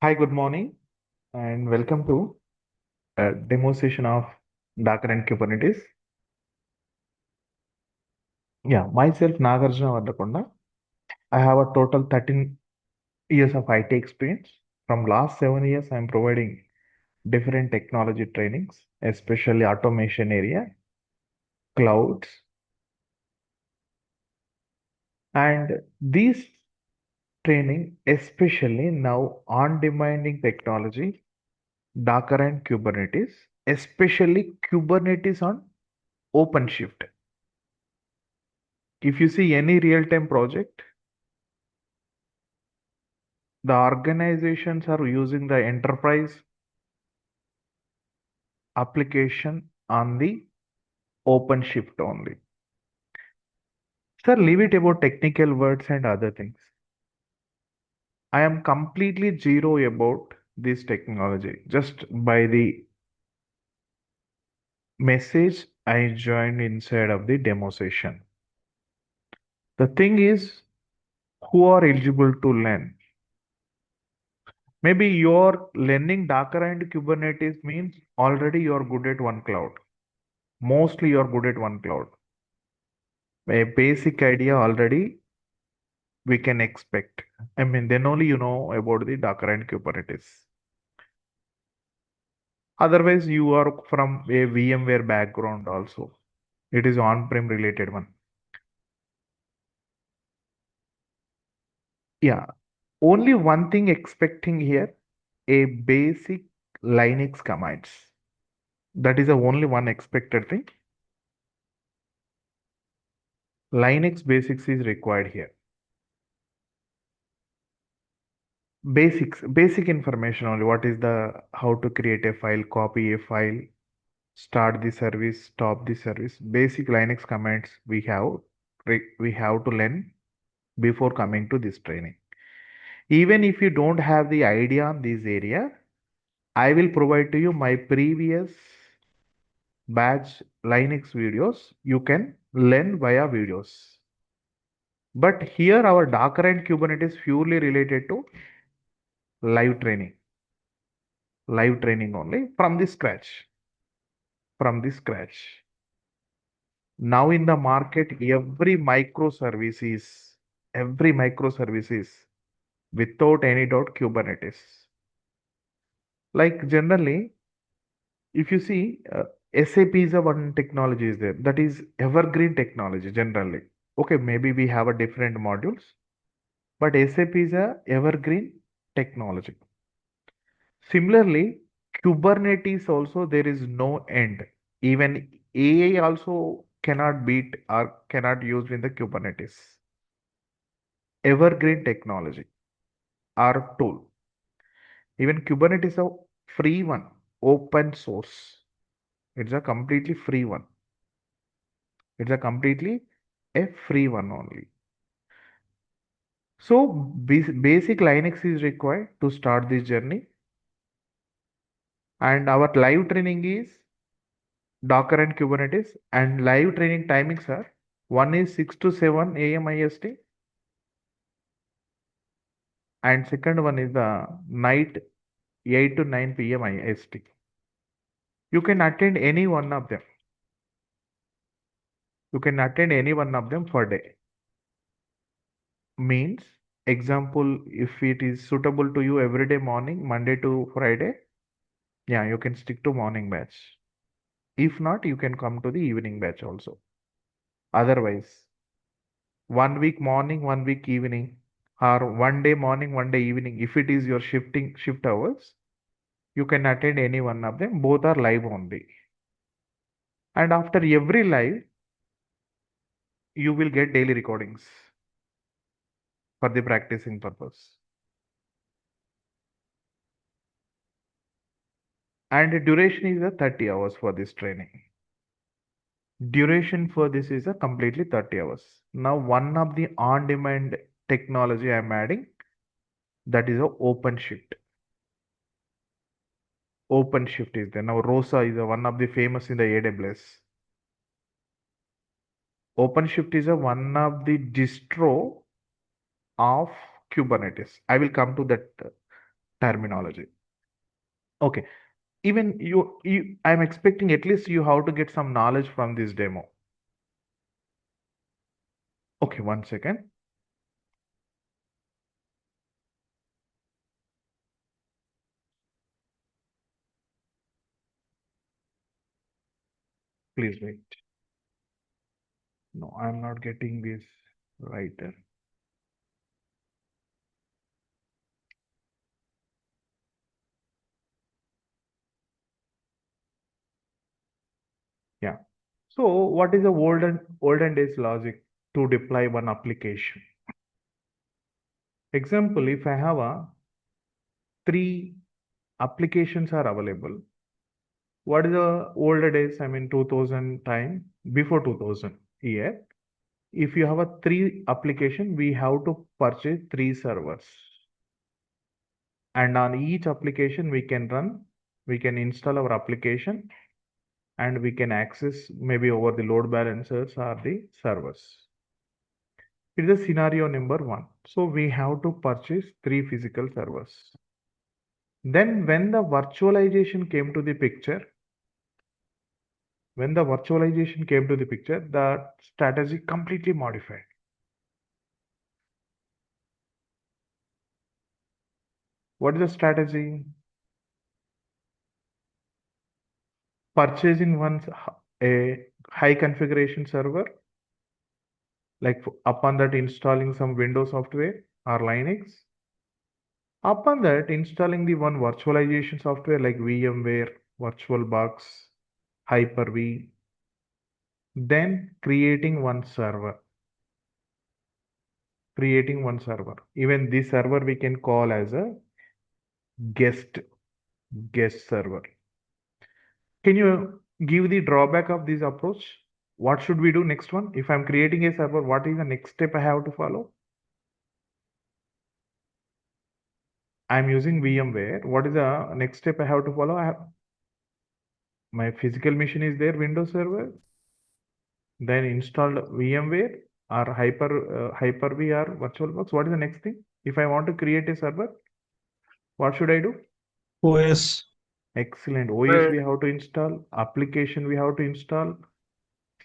Hi, good morning, and welcome to a demo session of Docker and Kubernetes. Yeah, myself Nagarjuna Vadlakonda. I have a total 13 years of IT experience. From last 7 years, I'm providing different technology trainings, especially automation area, clouds, and these training, especially now on demanding technology, Docker and Kubernetes, especially Kubernetes on Openshift. If you see any real-time project, the organizations are using the enterprise application on the OpenShift only. Sir, leave it about technical words and other things. I am completely zero about this technology. Just by the message I joined inside of the demo session. The thing is, who are eligible to learn? Maybe you're learning Docker and Kubernetes means already you're good at one cloud. Mostly you're good at one cloud. A basic idea already we can expect. I mean, then only you know about the Docker and Kubernetes. Otherwise, you are from a VMware background also. It is on-prem related one. Yeah, only one thing expecting here, a basic Linux commands. That is the only one expected thing. Linux basics is required here. Basic information only. What is the, how to create a file, copy a file, start the service, stop the service. Basic Linux commands we have to learn before coming to this training. Even if you don't have the idea on this area, I will provide to you my previous batch Linux videos. You can learn via videos. But here our Docker and Kubernetes purely related to live training. Live training only from the scratch. From the scratch. Now in the market, every microservices without any doubt Kubernetes. Like generally, if you see, SAP is a one technology is there. That is evergreen technology generally. Okay, maybe we have a different modules, but SAP is a evergreen technology. Similarly, Kubernetes also there is no end. Even AI also cannot beat or cannot use in the Kubernetes. Evergreen technology or tool. Even Kubernetes is a free one, open source. It's a completely free one. It's a completely a free one only. So basic Linux is required to start this journey. And our live training is Docker and Kubernetes. And live training timings are one is 6 to 7 a.m. IST. And second one is the night 8 to 9 p.m. IST. You can attend any one of them. You can attend any one of them per day. Means, example, if it is suitable to you every day morning, Monday to Friday, yeah, you can stick to morning batch. If not, you can come to the evening batch also. Otherwise, 1 week morning, 1 week evening, or 1 day morning, 1 day evening. If it is your shift hours, you can attend any one of them. Both are live only. And after every live, you will get daily recordings for the practicing purpose. And the duration is a 30 hours for this training. Duration for this is a completely 30 hours. Now, one of the on-demand technology I'm adding, that is a OpenShift. OpenShift is there. Now, ROSA is one of the famous in the AWS. OpenShift is one of the distro of Kubernetes. I will come to that terminology. Okay. Even I'm expecting at least you have to get some knowledge from this demo. Okay, 1 second. Please wait. No, I'm not getting this right. Yeah. So what is the olden days logic to deploy one application? Example, if I have a three applications are available. What is the older days? I mean 2000 time, before 2000 year. If you have a three application, we have to purchase three servers. And on each application we can install our application and we can access maybe over the load balancers or the servers. It is a scenario number one. So we have to purchase three physical servers. Then when the virtualization came to the picture, the strategy completely modified. What is the strategy? Purchasing a high configuration server, like upon that installing some Windows software or Linux. Upon that, installing the one virtualization software like VMware, VirtualBox, Hyper-V, then creating one server. Even this server we can call as a guest server. Can you give the drawback of this approach? What should we do next one? If I'm creating a server, what is the next step I have to follow? I'm using VMware. What is the next step I have to follow? My physical machine is there, Windows Server. Then installed VMware or Hyper-V or VirtualBox. What is the next thing? If I want to create a server, what should I do? OS. Excellent. OS we have to install, application we have to install,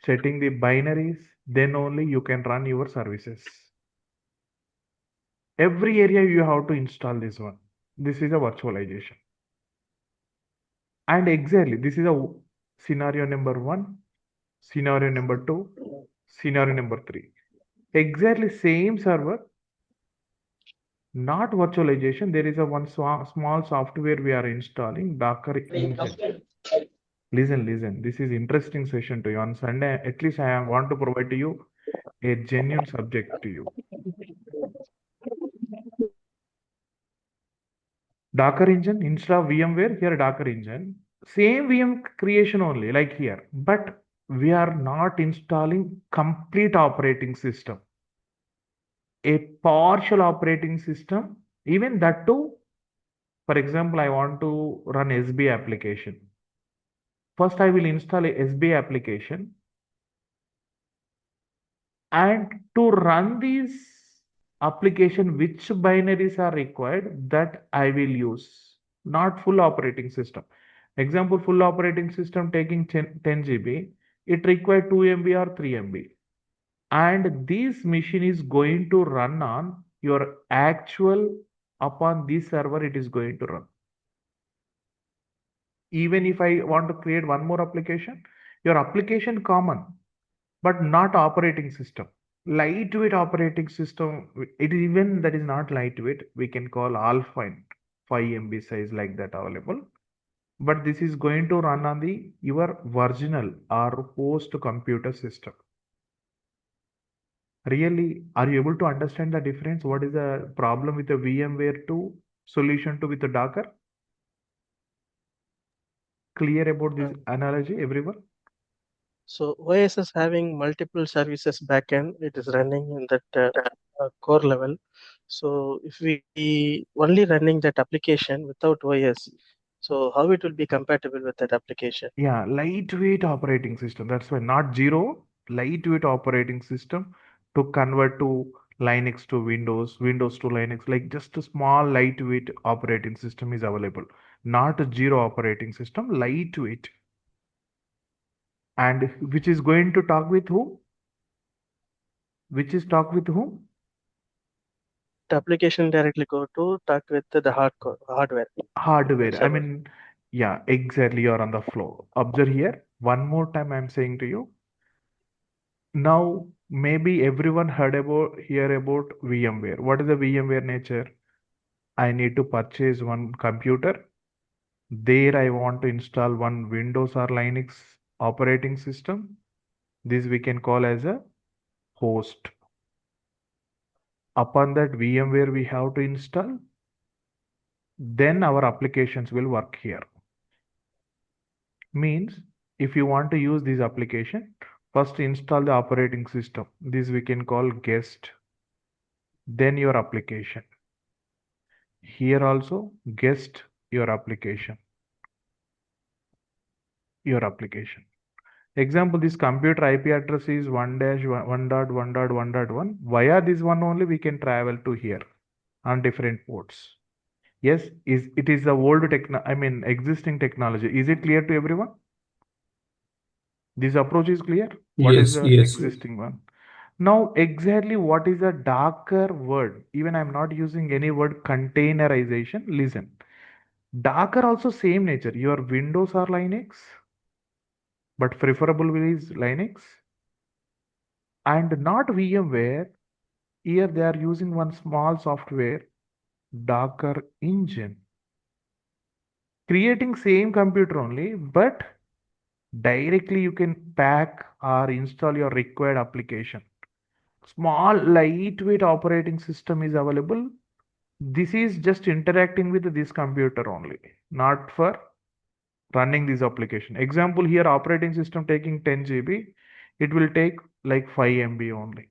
setting the binaries, then only you can run your services. Every area you have to install this one. This is a virtualization. And exactly, this is a scenario number one, scenario number two, scenario number three. Exactly same server, not virtualization. There is a one small software we are installing, Docker engine. Listen. This is interesting session to you on Sunday. At least I want to provide to you a genuine subject to you. Docker engine instead of VMware, here Docker engine. Same VM creation only, like here. But we are not installing complete operating system. A partial operating system, even that too. For example, I want to run SB application. First, I will install a SB application. And to run these application, which binaries are required, that I will use, not full operating system. Example, full operating system taking 10 GB, it required 2 MB or 3 MB. And this machine is going to run on your actual, upon this server, it is going to run. Even if I want to create one more application, your application common, but not operating system. Lightweight operating system, it is even that is not lightweight, we can call alpha in 5 MB size like that available. But this is going to run on the your original or host computer system. Really, are you able to understand the difference? What is the problem with the VMware to solution to with the Docker? Clear about this analogy, everyone? So OS is having multiple services backend. It is running in that core level. So if we only running that application without OS, so how it will be compatible with that application? Yeah, lightweight operating system. That's why not zero, lightweight operating system to convert to Linux to Windows, Windows to Linux, like just a small lightweight operating system is available. Not a zero operating system, lightweight. And which is going to talk with whom? Which is talk with whom? The application directly go to talk with the hardware Hardware. I server. mean, yeah, exactly. You're on the flow. Observe here. One more time, I'm saying to you. Now, maybe everyone heard about here about VMware. What is the VMware nature? I need to purchase one computer. There, I want to install one Windows or Linux operating system. This we can call as a host. Upon that VMware we have to install, then our applications will work here. Means if you want to use this application, first install the operating system. This we can call guest, then your application. Here also guest your application. Your application. Example, this computer IP address is 1-1.1.1.1. Via this one only we can travel to here on different ports. Yes, it is the old existing technology. Is it clear to everyone? This approach is clear. What is Yes, the yes. existing one? Now, exactly what is a Docker word? Even I'm not using any word containerization. Listen, Docker also same nature. Your Windows or Linux, but preferable is Linux and not VMware. Here they are using one small software, Docker engine, creating same computer only, but directly you can pack or install your required application. Small lightweight operating system is available. This is just interacting with this computer only, not for running this application. Example here, operating system taking 10 GB, it will take like 5 MB only.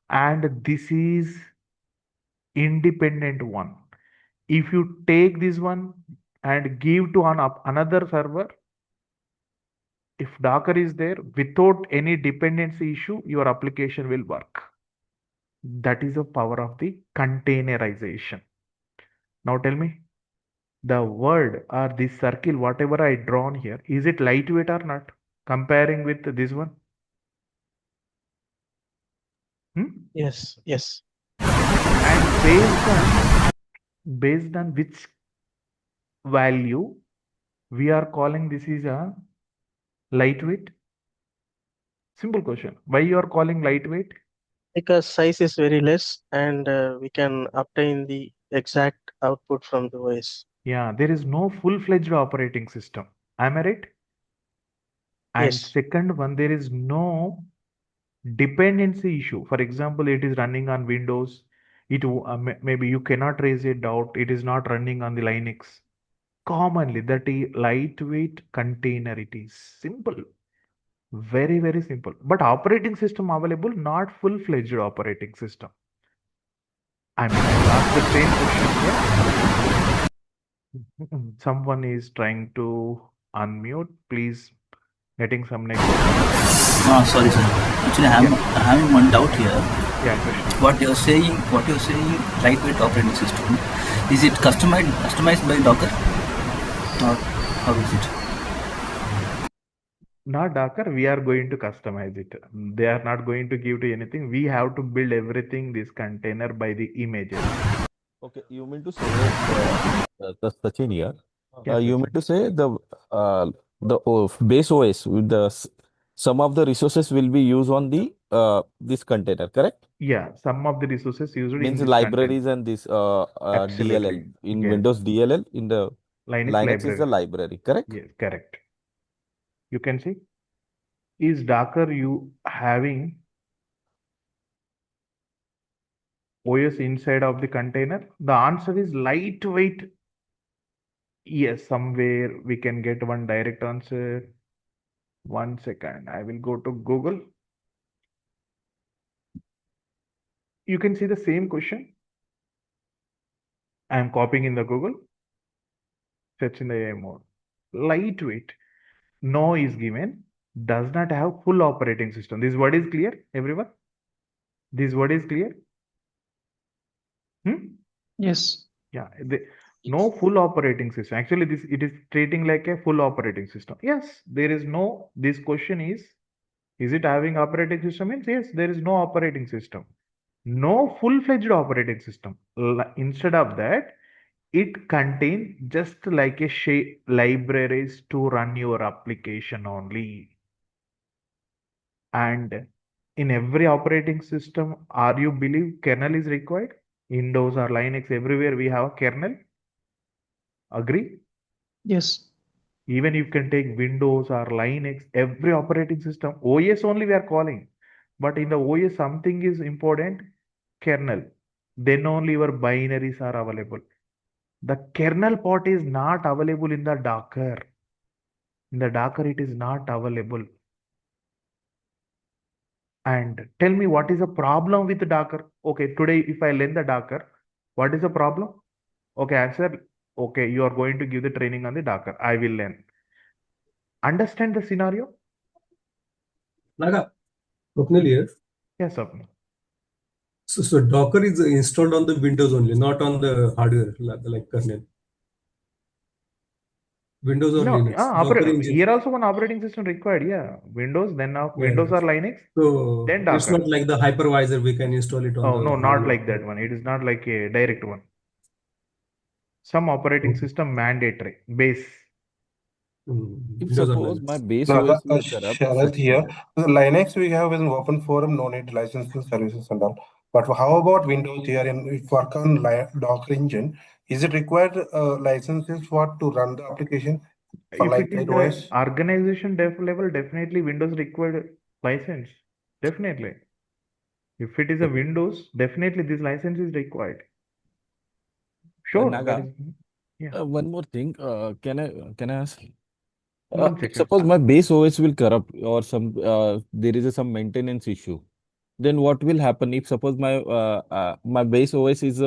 And this is independent one. If you take this one and give to another server, if Docker is there, without any dependency issue, your application will work. That is the power of the containerization. Now tell me, the word or this circle, whatever I drawn here, is it lightweight or not? Comparing with this one? Yes, yes. And based on which value we are calling this is a lightweight? Simple question. Why you are calling lightweight? Because size is very less and we can obtain the exact output from the OS. Yeah, there is no full-fledged operating system. Am I right? And Yes. second one, there is no dependency issue. For example, it is running on Windows. Maybe you cannot raise a doubt. It is not running on the Linux. Commonly, that is lightweight container. It is simple, very very simple. But operating system available, not full-fledged operating system. I mean, I will ask the same question here. Someone is trying to unmute. Please, getting some network. Sorry, sir. Actually, I'm Yeah, having one doubt here. yeah, Krishna. What you're saying, lightweight operating system, is it customized by Docker, or how is it? Not Docker, we are going to customize it. They are not going to give to anything. We have to build everything this container by the images. Okay, you mean to say the Sachin here? Yeah, You mean Sachin. to say the base OS with some of the resources will be used on the this container, correct? Yeah, some of the resources used in Means this container. libraries and this DLL Absolutely. in Yes. Windows DLL in the Linux Linux is the libraries. library, correct? Yes, correct. You can see, is Docker you having OS inside of the container? The answer is lightweight. Yes, somewhere we can get one direct answer. 1 second. I will go to Google. You can see the same question. I am copying in the Google. Search in the AI mode. Lightweight. No is given. Does not have full operating system. This word is clear, everyone? This word is clear? Yes. Yeah, no full operating system. Actually, it is treating like a full operating system. Yes, there is no. This question is it having operating system? Means yes, there is no operating system. No full-fledged operating system. Instead of that, it contains just like a libraries to run your application only. And in every operating system, are you believe kernel is required? Windows or Linux, everywhere we have a kernel. Agree? Yes. Even you can take Windows or Linux, every operating system, OS only we are calling. But in the OS, something is important, kernel. Then only your binaries are available. The kernel part is not available in the Docker. In the Docker, it is not available. And tell me what is the problem with Docker? Okay, today if I learn the Docker, what is the problem? Okay, answer. Okay, you are going to give the training on the Docker. I will learn. Understand the scenario? Naga, Swapnil here. Yes, Swapnil. So Docker is installed on the Windows only, not on the hardware like kernel. Windows or No, Linux. Docker engine. here also one operating system required. Yeah, Windows, then now Yeah. Windows or Linux, So then it's Docker. not like the hypervisor we can install it on Oh the no, not hardware. like that one. It is not like a direct one. Some operating system mandatory base. If Windows or suppose Linux. my base Naga, OS will corrupt, Sharath here. With Linux, we have an open forum, no need licensing services and all. But how about Windows here? And if work on Docker engine, is it required licenses for to run the application for If it is like the OS? organization level, definitely Windows required license. Definitely. If it is a Windows, definitely this license is required. Sure, that Naga, is. Yeah. one more thing. Can I ask? Check. Suppose my base OS will corrupt or there is some maintenance issue. Then what will happen if suppose my base OS is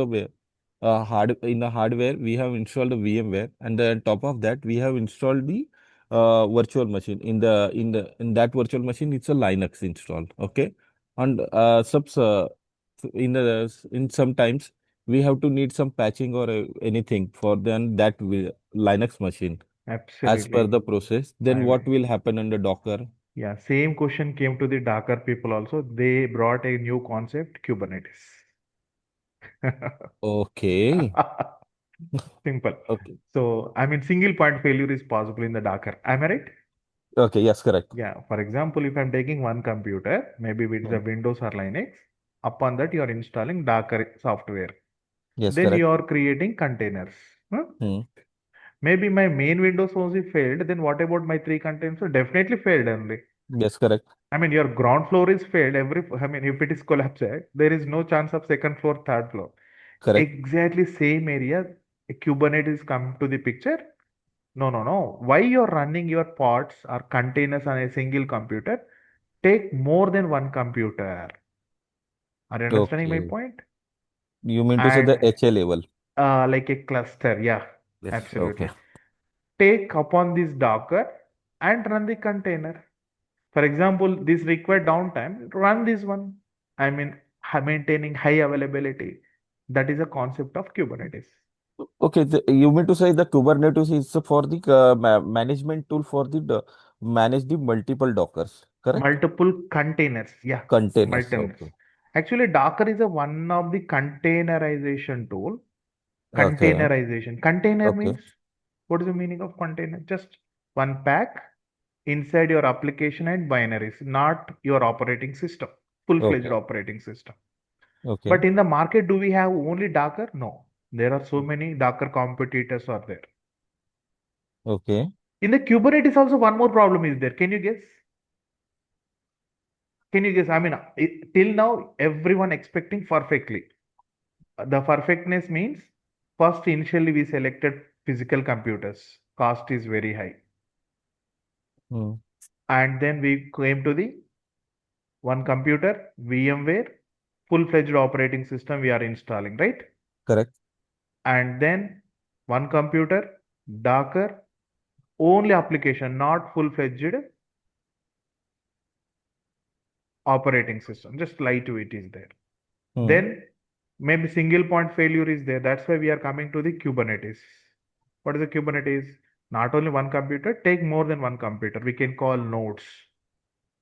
hard in the hardware we have installed a VMware, and then on top of that we have installed the virtual machine. In that virtual machine it's a Linux installed. Okay, and in sometimes we have to need some patching or anything for then that Linux machine as per Absolutely. the process. Then what will happen under Docker? Yeah, same question came to the Docker people also. They brought a new concept, Kubernetes. Okay. Simple. Okay. So, I mean, single point failure is possible in the Docker. Am I right? Okay. Yes, correct. Yeah. For example, if I'm taking one computer, maybe it's a Windows or Linux, upon that you are installing Docker software. Yes, Then correct. you are creating containers. Maybe my main Windows only failed. Then what about my three containers? So definitely failed only. Yes, correct. I mean, your ground floor is failed. I mean, if it is collapsed, there is no chance of second floor, third floor. Correct. Exactly same area, a Kubernetes come to the picture. No, no, no. Why you're running your pods or containers on a single computer? Take more than one computer. Are you understanding my Okay. point? You mean to say the And HA level? like a cluster, yeah, Yes. absolutely. Okay. Take upon this Docker and run the container. For example, this required downtime, run this one. I mean, maintaining high availability. That is a concept of Kubernetes. Okay. You mean to say the Kubernetes is for the management tool for manage the multiple Dockers, correct? Multiple containers, yeah, Containers. multiple. Okay. Actually, Docker is one of the containerization tool. Okay. Containerization. Container Okay. means, what is the meaning of container? Just one pack inside your application and binaries, not your operating system, full-fledged Okay. operating system. Okay. But in the market, do we have only Docker? No. There are so many Docker competitors are there. Okay. In the Kubernetes also one more problem is there. Can you guess? Can you guess? I mean, till now, everyone expecting perfectly. The perfectness means first initially we selected physical computers. Cost is very high. And then we came to the one computer, VMware, full-fledged operating system we are installing, right? Correct. And then one computer, Docker, only application, not full-fledged operating system, just lightweight is there. Hmm. Then maybe single point failure is there. That's why we are coming to the Kubernetes. What is the Kubernetes? Not only one computer, take more than one computer. We can call nodes.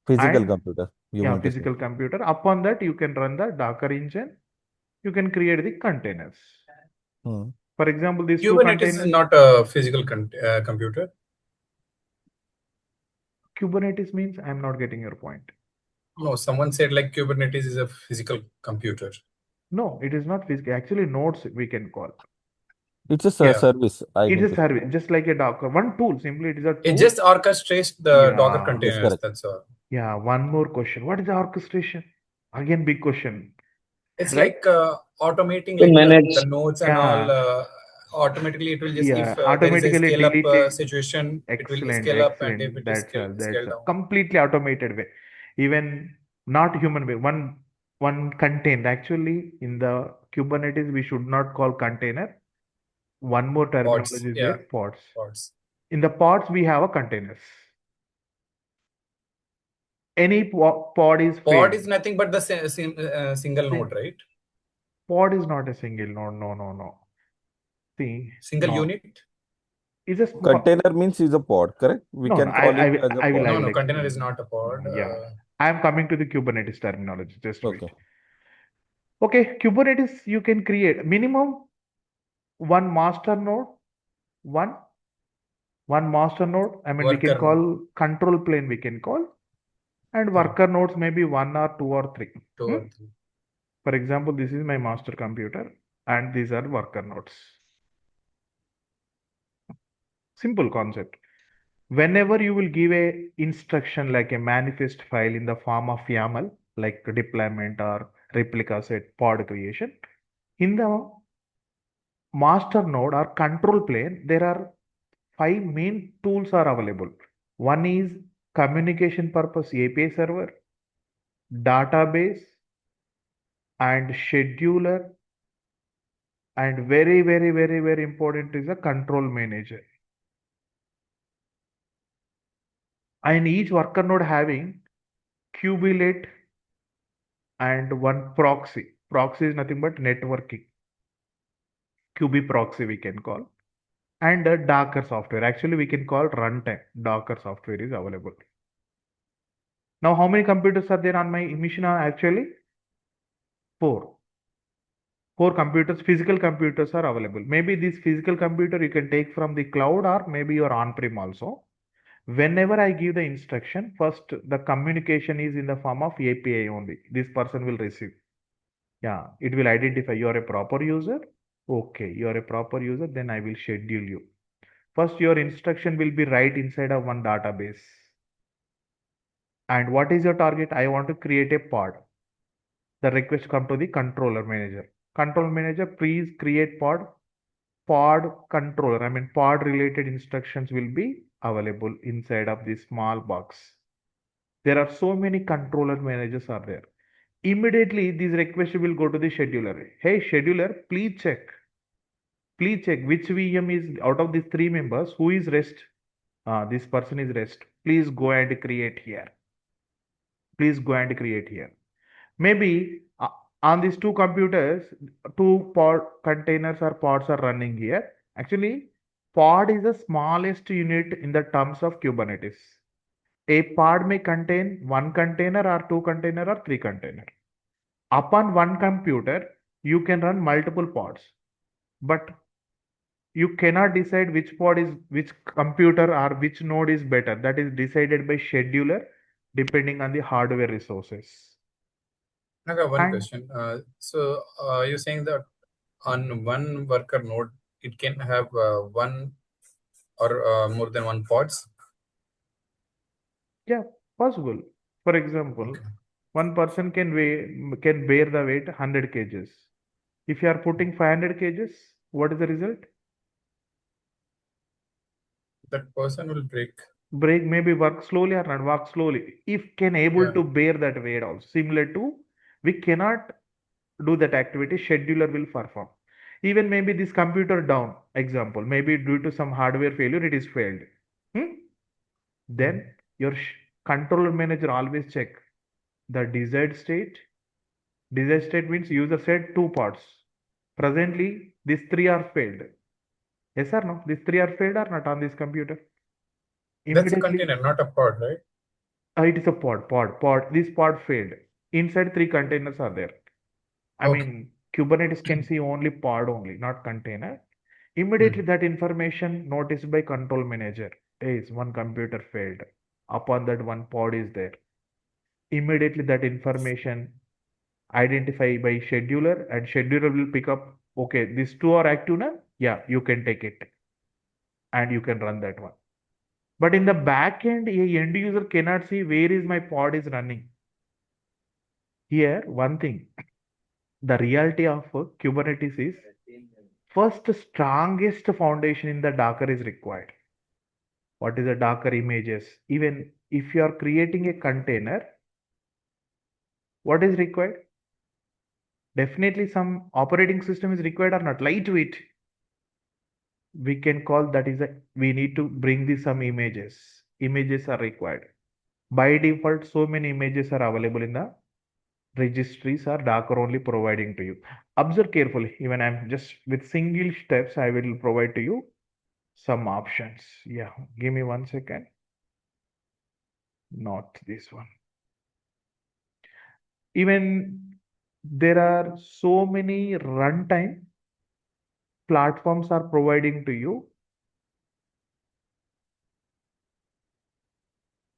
Physical And computer, you yeah, mean to say. physical computer. Upon that, you can run the Docker engine. You can create the containers. Hmm. For example, these two Kubernetes is containers. not a physical computer. Kubernetes means I'm not getting your point. No, someone said like Kubernetes is a physical computer. No, it is not physical. Actually, nodes we can call. It's a Yeah. service, I It mean is a to say. service, just like a Docker. One tool, simply it is a It tool. just orchestrates the Docker Yeah. containers. correct. That's all. Yeah, one more question. What is the orchestration? Again, big question. It's Right? like automating To like manage. the nodes and Yeah. all. Automatically, it will just Yeah, if there is a automatically scale up delete it. situation, it will Excellent, scale up, and if excellent. it is That's a scale down. completely automated way. Even not human way. One contained. Actually, in the Kubernetes, we should not call container. One more terminology Pods, is yeah, there, pods. pods. In the pods, we have a containers. Any pod is Pod failed. is nothing but the single node, right? Pod is not a single node. No. See, Single no. unit. Is a Container means is a pod, correct? We No, can call it as a I will pod. No, container explain. is not a pod. Yeah, I am coming to the Kubernetes terminology. Just wait. Okay. Okay, Kubernetes you can create minimum one master node, one master node. I mean, we can Worker call control plane. We can call, and worker nodes maybe one or two or three. two or three. For example, this is my master computer, and these are worker nodes. Simple concept. Whenever you will give a instruction like a manifest file in the form of YAML, like deployment or replica set pod creation, in the master node or control plane, there are 5 main tools are available. One is communication purpose API server, database, and scheduler, and very important is a control manager. And each worker node having kubelet and one proxy. Proxy is nothing but networking. QB proxy we can call. And Docker software. Actually, we can call runtime. Docker software is available. Now, how many computers are there on my machine? Actually, 4. 4 computers, physical computers are available. Maybe this physical computer you can take from the cloud or maybe your on-prem also. Whenever I give the instruction, first the communication is in the form of API only. This person will receive. Yeah, it will identify you are a proper user. Okay, you are a proper user, then I will schedule you. First, your instruction will be right inside of one database. And what is your target? I want to create a pod. The request come to the controller manager. Control manager, please create pod. Pod controller, I mean pod related instructions will be available inside of this small box. There are so many controller managers are there. Immediately this request will go to the scheduler. Hey scheduler, please check which VM is out of these 3 members, who is rest. This person is rest. Please go and create here. Maybe on these 2 computers, 2 pod containers or pods are running here. Actually, pod is the smallest unit in the terms of Kubernetes. A pod may contain 1 container or 2 container or 3 container. Upon one computer, you can run multiple pods, but you cannot decide which computer or which node is better. That is decided by scheduler depending on the hardware resources. I got one question. So you're saying that on one worker node, it can have one or more than one pods? Yeah, possible. For example, one person can bear the weight 100 kgs. If you are putting 500 kgs, what is the result? That person will break. Maybe work slowly or not work slowly. If can able to bear that weight also. Similar to, we cannot do that activity, scheduler will perform. Even maybe this computer down, example, maybe due to some hardware failure, it is failed. Then your controller manager always check the desired state. Desired state means user said 2 pods. Presently, these 3 are failed. Yes or no? These 3 are failed or not on this computer? That's a Immediately, container, not a pod, right? it is a pod. This pod failed. Inside 3 containers are there. I Okay. mean, Kubernetes can see only pod only, not container. Immediately that information noticed by control manager is one computer failed. Upon that one pod is there. Immediately that information identify by scheduler, and scheduler will pick up, okay, these 2 are active now. Yeah, you can take it and you can run that one. But in the back end, a end user cannot see where is my pod is running. Here, one thing, the reality of Kubernetes is first strongest foundation in the Docker is required. What is the Docker images? Even if you are creating a container, what is required? Definitely some operating system is required or not. Lightweight. We can call that is we need to bring the some images. Images are required. By default, so many images are available in the registries or Docker only providing to you. Observe carefully. Even I'm just with single steps, I will provide to you some options. Yeah, give me 1 second. Not this one. Even there are so many runtime platforms are providing to you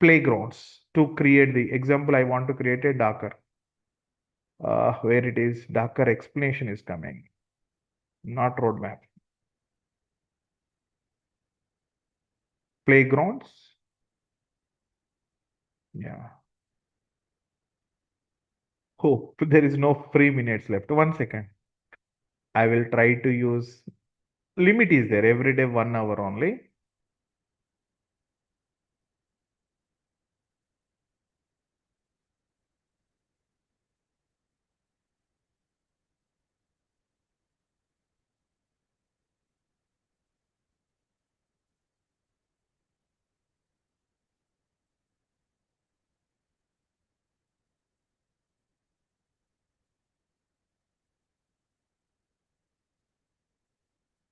playgrounds to create the example. I want to create a Docker. Where it is Docker explanation is coming, not roadmap. Playgrounds. Yeah. Oh, there is no free minutes left. 1 second. I will try to use limit is there every day 1 hour only.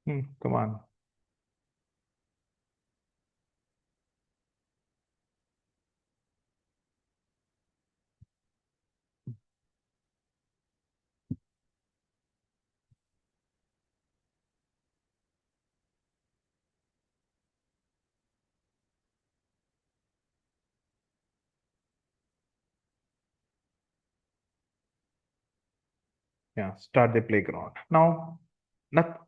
Come on. Yeah, start the playground. Now,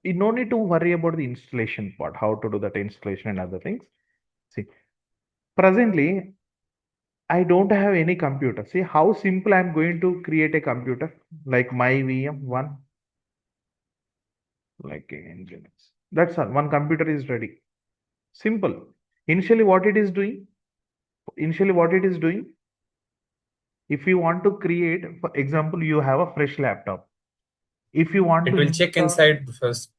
you no need to worry about the installation part, how to do that installation and other things. See, presently, I don't have any computer. See how simple I'm going to create a computer like my VM1, like Nginx. That's all. One computer is ready. Simple. Initially, what it is doing? If you want to create, for example, you have a fresh laptop. If you want It to will check inside first.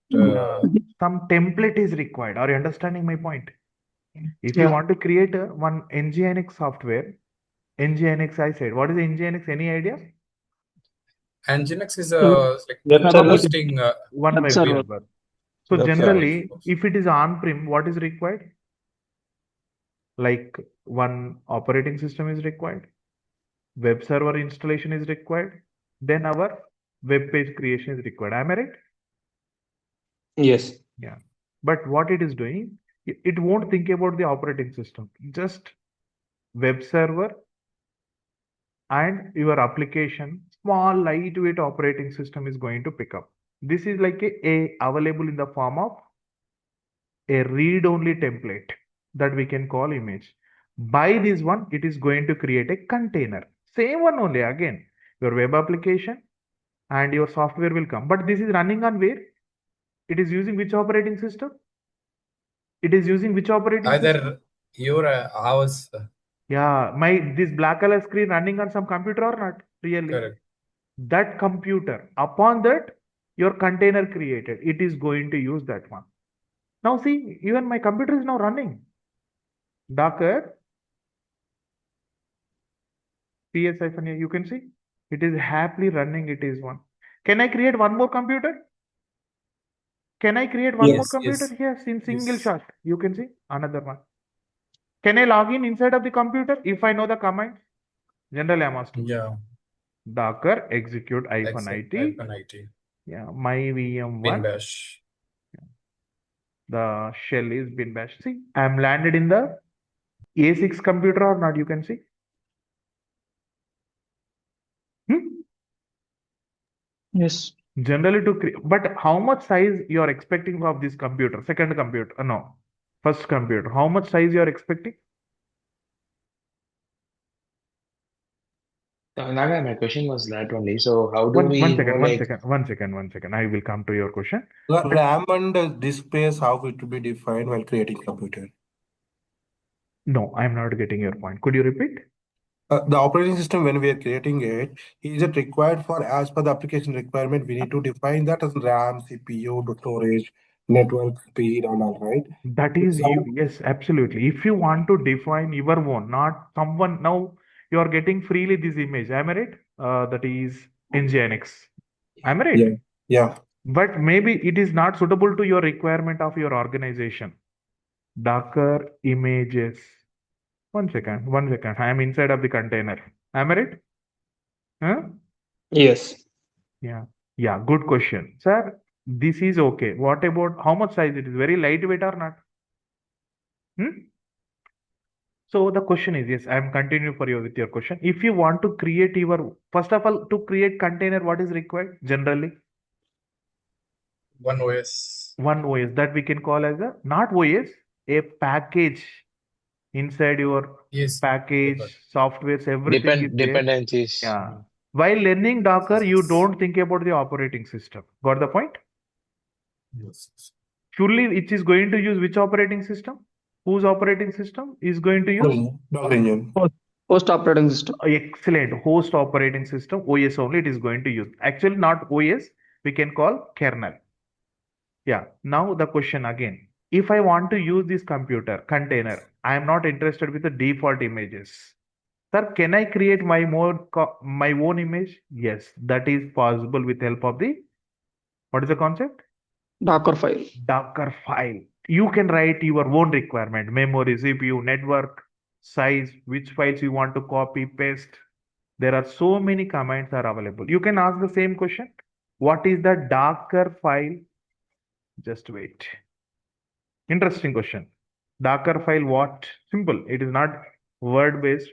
some template is required. Are you understanding my point? If you want to create one Nginx software, Nginx I said, what is Nginx? Any idea? Nginx is like Web server. hosting One Web web server. server. So generally, if it is on-prem, what is required? Like one operating system is required, web server installation is required, then our web page creation is required. Am I right? Yes. Yeah. But what it is doing, it won't think about the operating system. Just web server and your application, small lightweight operating system is going to pick up. This is like a available in the form of a read-only template that we can call image. By this one, it is going to create a container. Same one only again. Your web application and your software will come. But this is running on where? It is using which operating system? It is using which operating system? either your house. Yeah, this black color screen running on some computer or not? Really? Correct. That computer, upon that, your container created. It is going to use that one. Now see, even my computer is now running. Docker ts-a, you can see it is happily running. It is one. Can I create one more computer? Can I create one more Yes. computer? Yes, in single Yes. shot. You can see another one. Can I log in inside of the computer if I know the command? Generally, I'm asking. Yeah. Docker execute -it. -it. Yeah, my VM1. Bin bash. The shell is bin bash. See, I'm landed in the A6 computer or not, you can see. Yes. Generally to create, but how much size you are expecting of this computer? Second computer, no, first computer. How much size you are expecting? Naga, my question was that only. So how do One we know, second, like, one second. I will come to your question. The But RAM and disk space, how it will be defined while creating computer? no, I'm not getting your point. Could you repeat? The operating system, when we are creating it, is it required for as per the application requirement? We need to define that as RAM, CPU, the storage, network speed, and all, right? That is So, you. Yes, absolutely. If you want to define your own, not someone, now you are getting freely this image. Am I right? That is Nginx. Am I right? yeah, yeah. But maybe it is not suitable to your requirement of your organization. Docker images. One second. I am inside of the container. Am I right? Huh? Yes. Yeah. Yeah. Good question. Sir, this is okay. What about how much size it is? Very lightweight or not? So the question is, yes, I am continuing for you with your question. If you want to create your, first of all, to create container, what is required generally? One OS. One OS that we can call as a, not OS, a package inside your Yes. package, softwares, everything is there. dependencies? Yeah. While learning Docker, you don't think about the operating system. Got the point? Yes. Surely it is going to use which operating system? Whose operating system is going to use? Docker engine. Host operating system. Excellent. Host operating system, OS only it is going to use. Actually, not OS, we can call kernel. Yeah. Now the question again. If I want to use this computer container, I am not interested with the default images. Sir, can I create my own image? Yes, that is possible with help of the, what is the concept? Docker file. Docker file. You can write your own requirement, memory, CPU, network, size, which files you want to copy, paste. There are so many commands are available. You can ask the same question. What is the Docker file? Just wait. Interesting question. Docker file what? Simple. It is not word based.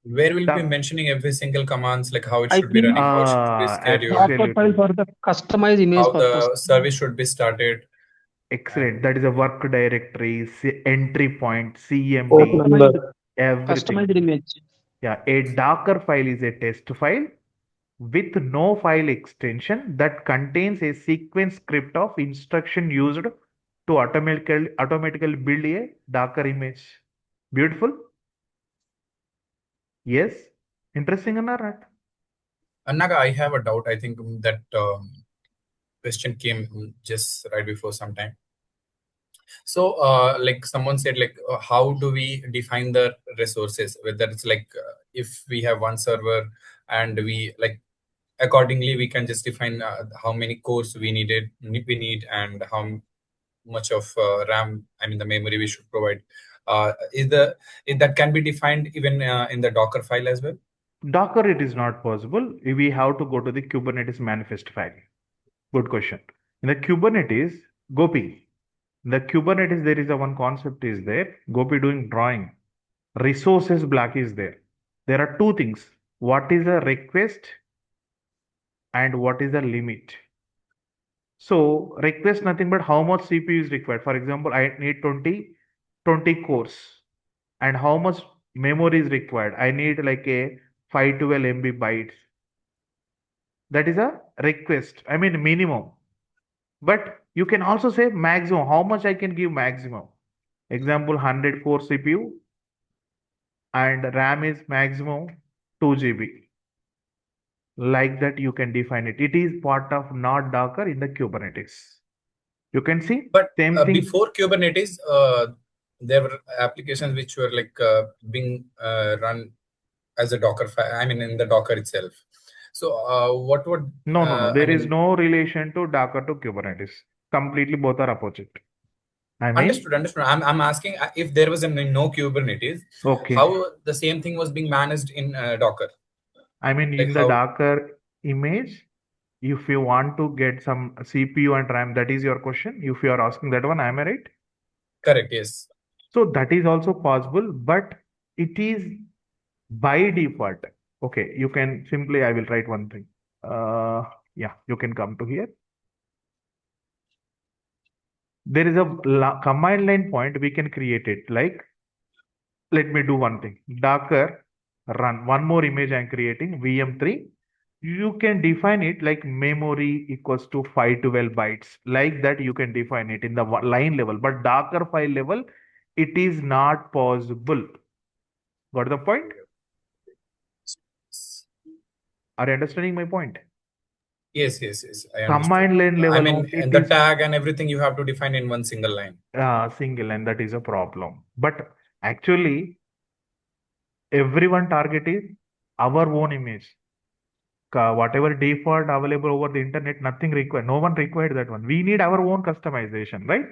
Where will be mentioning every single commands, like how it I should be think running, how it should be scheduled, Docker file for the customized image how purpose. the service should be started. Excellent. That is a work directory, entry point, Port CMD, number. everything. Customized image. Yeah, a Docker file is a test file with no file extension that contains a sequence script of instruction used to automatically build a Docker image. Beautiful? Yes? Interesting or not? Naga, I have a doubt. I think that question came just right before some time. So, like someone said, like how do we define the resources? Whether it's like if we have one server and we like accordingly we can just define how many cores we need, and how much of RAM, I mean the memory we should provide. Is that can be defined even in the Docker file as well? Docker, it is not possible. We have to go to the Kubernetes manifest file. Good question. In the Kubernetes, Gopi, the Kubernetes, there is a one concept is there. Gopi doing drawing. Resources block is there. There are two things. What is a request and what is a limit? So request nothing but how much CPU is required. For example, I need 20 cores. And how much memory is required? I need like a 512 MB bytes. That is a request. I mean minimum. But you can also say maximum. How much I can give maximum? Example 100 core CPU and RAM is maximum 2 GB. Like that you can define it. It is part of not Docker in the Kubernetes. You can see But same thing. before Kubernetes, there were applications which were like being run as a Docker file, I mean in the Docker itself. So what would No. There I is mean, no relation to Docker to Kubernetes. Completely both are opposite. I mean, understood. I'm asking if there was no Kubernetes, okay. how the same thing was being managed in Docker. I mean, Like in the how? Docker image, if you want to get some CPU and RAM, that is your question. If you are asking that one, am I right? Correct. Yes. So that is also possible, but it is by default. Okay, you can simply, I will write one thing. Yeah, you can come to here. There is a command line point, we can create it like, let me do one thing. Docker run, one more image I'm creating, VM3. You can define it like memory equals to 512 bytes. Like that, you can define it in the line level, but Docker file level, it is not possible. Got the point? Are you understanding my point? Yes. I understood. Command line I level mean, only and it the is tag and everything you have to define in one single line. single line. That is a problem. But actually, everyone target is our own image. Whatever default available over the internet, nothing required. No one required that one. We need our own customization, right?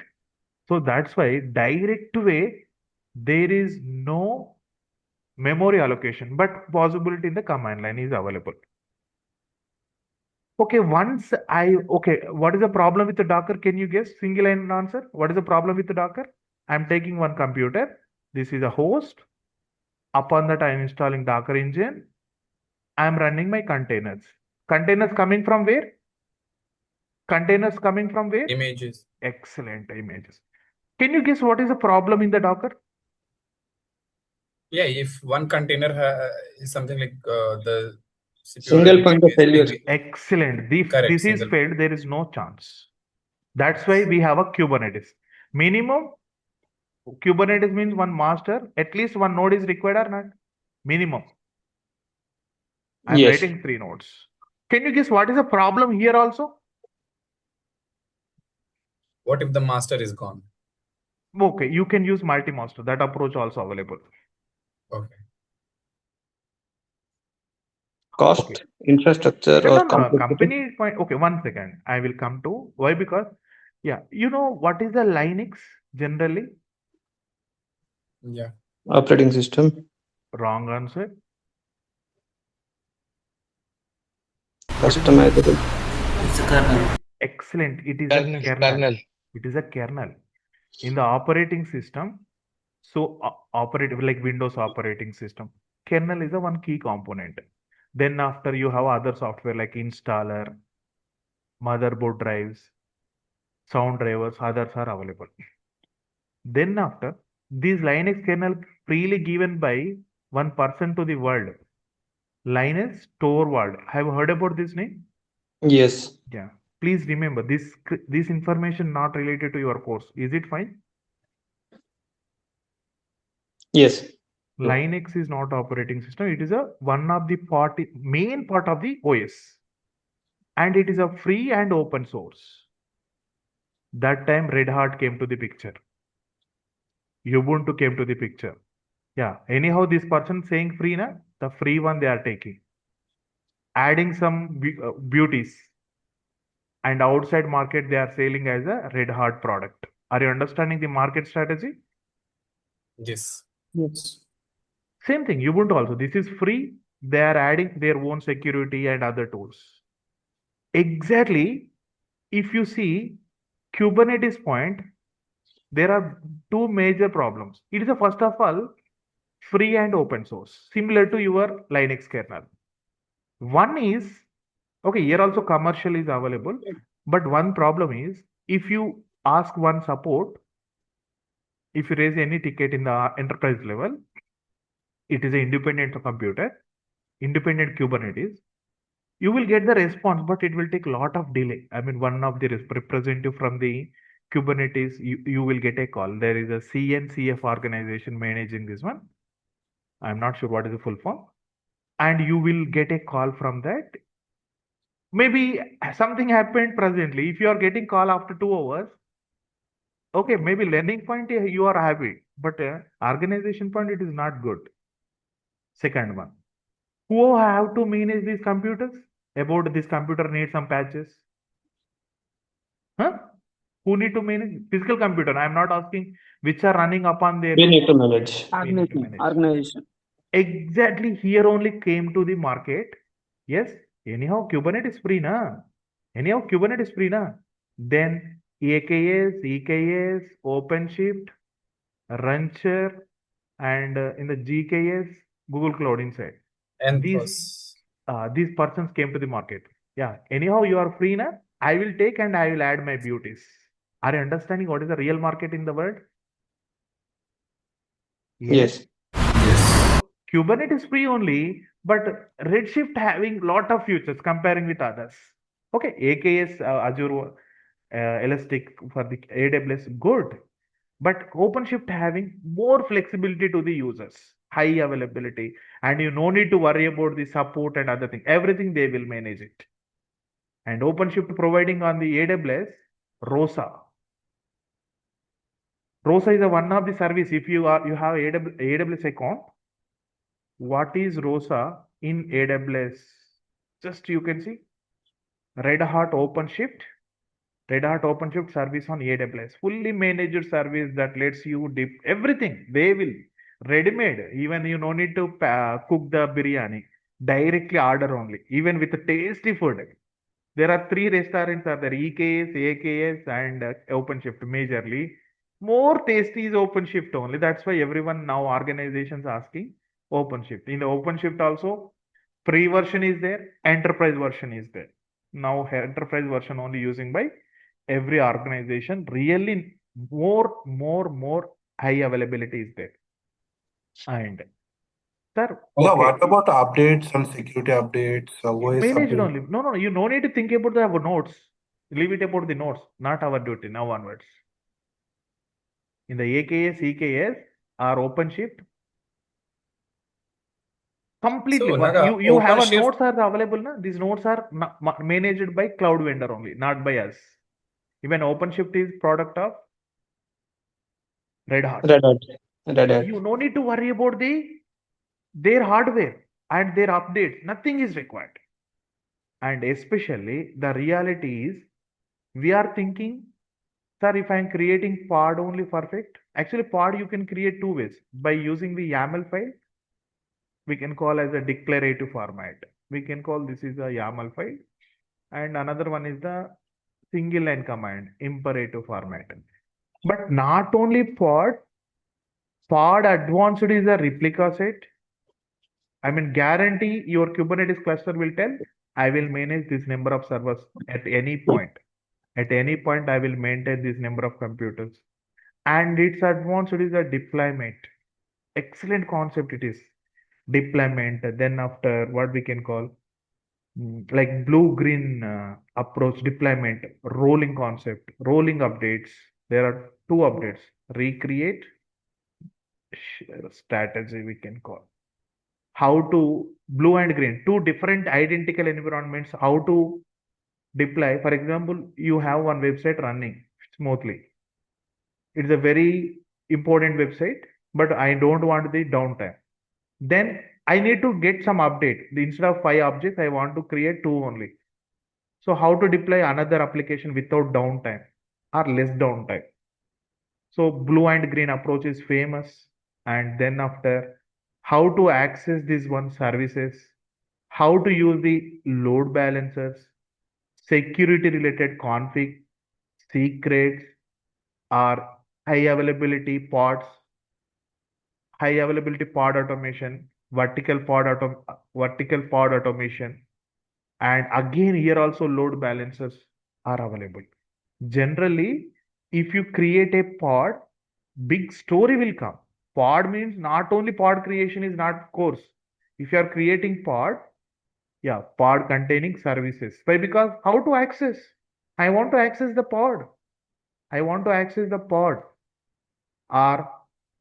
So that's why direct way, there is no memory allocation, but possibility in the command line is available. Okay, what is the problem with the Docker? Can you guess? Single line answer. What is the problem with the Docker? I'm taking one computer. This is a host. Upon that, I'm installing Docker engine. I'm running my containers. Containers coming from where? Containers coming from where? Images. Excellent images. Can you guess what is the problem in the Docker? Yeah, if one container is something like the Single point of failure. Excellent. If Correct, this is single. failed, there is no chance. That's why we have a Kubernetes. Minimum, Kubernetes means one master, at least one node is required or not? Minimum. I'm Yes. writing 3 nodes. Can you guess what is the problem here also? What if the master is gone? Okay, you can use multi-master. That approach also available. Okay. Cost, Okay. infrastructure, or complexity. Company point. Okay, one second. I will come to why, because yeah, you know what is the Linux generally? Yeah. Operating system. Wrong answer. Customizable. It's a kernel. Excellent. It is Kernel. a kernel. Kernel. It is a kernel in the operating system. So operative like Windows operating system, kernel is a one key component. Then after you have other software like installer, motherboard drives, sound drivers, others are available. Then after this Linux kernel freely given by one person to the world. Linus Torvald. Have you heard about this name? Yes. Yeah. Please remember this information not related to your course. Is it fine? Yes. Linux is not operating system. It is a one of the main part of the OS. And it is a free and open source. That time Red Hat came to the picture. Ubuntu came to the picture. Yeah. Anyhow, this person saying free, na? The free one they are taking. Adding some beauties. And outside market, they are selling as a Red Hat product. Are you understanding the market strategy? Yes. Yes. Same thing, Ubuntu also. This is free. They are adding their own security and other tools. Exactly. If you see Kubernetes point, there are two major problems. It is a first of all free and open source, similar to your Linux kernel. One is okay, here also commercial is available, but one problem is if you ask one support, if you raise any ticket in the enterprise level, it is an independent computer, independent Kubernetes. You will get the response, but it will take a lot of delay. I mean, one of the representative from the Kubernetes, you will get a call. There is a CNCF organization managing this one. I'm not sure what is the full form. And you will get a call from that. Maybe something happened presently. If you are getting call after 2 hours, okay, maybe learning point you are happy, but organization point it is not good. Second one. Who have to manage these computers? About this computer needs some patches. Huh? Who need to manage physical computer? I am not asking which are running upon their. We need to manage. We need to manage. Organization. Exactly here only came to the market. Yes, anyhow, Kubernetes free, na? Anyhow, Kubernetes free, na? Then AKS, EKS, OpenShift, Rancher, and in the GKS, Google Cloud inside. And These persons came to the market. Yeah, anyhow, you are free, na? I will take and I will add my beauties. Are you understanding what is the real market in the world? Yes. Kubernetes free only, but Redshift having lot of features comparing with others. Okay, AKS, Azure, Elastic for the AWS, good. But OpenShift having more flexibility to the users, high availability, and you no need to worry about the support and other things. Everything they will manage it. And OpenShift providing on the AWS, ROSA. ROSA is one of the service. If you have AWS account, what is ROSA in AWS? Just you can see Red Hat OpenShift service on AWS, fully managed service that lets you dip everything. They will ready-made. Even you no need to cook the biryani. Directly order only. Even with tasty food. There are 3 restaurants are there: EKS, AKS, and OpenShift majorly. More tasty is OpenShift only. That's why everyone now organizations asking OpenShift. In the OpenShift also, free version is there, enterprise version is there. Now enterprise version only using by every organization. Really more high availability is there. And sir, Yeah, okay. what about updates and security updates? OS Managed updates? only. No, you no need to think about the our nodes. Leave it about the nodes, not our duty now onwards. In the AKS, EKS, or OpenShift, completely. So, What Naga, you have a OpenShift- nodes are available, na? These nodes are managed by cloud vendor only, not by us. Even OpenShift is product of Red Hat. Red Hat. You no need to worry about their hardware and their updates. Nothing is required. And especially the reality is, we are thinking, sir, if I'm creating pod only perfect. Actually, pod you can create 2 ways. By using the YAML file, we can call as a declarative format. We can call this is a YAML file. And another one is the single line command, imperative format. But not only pod advanced is a replica set. I mean, guarantee your Kubernetes cluster will tell, I will manage this number of servers at any point. At any point, I will maintain this number of computers. And its advanced is a deployment. Excellent concept it is. Deployment. Then after what we can call like blue-green approach deployment, rolling concept, rolling updates. There are 2 updates. Recreate strategy we can call. How to blue and green, 2 different identical environments, how to deploy. For example, you have one website running smoothly. It's a very important website, but I don't want the downtime. Then I need to get some update. Instead of 5 objects, I want to create 2 only. So how to deploy another application without downtime or less downtime? So blue and green approach is famous. And then after, how to access these one services, how to use the load balancers, security related config, secrets, or high availability pods, high availability pod automation, vertical pod automation, and again here also load balancers are available. Generally, if you create a pod, big story will come. Pod means not only pod creation is not course. If you are creating pod, yeah, pod containing services. Why? Because how to access? I want to access the pod. I want to access the pod. Or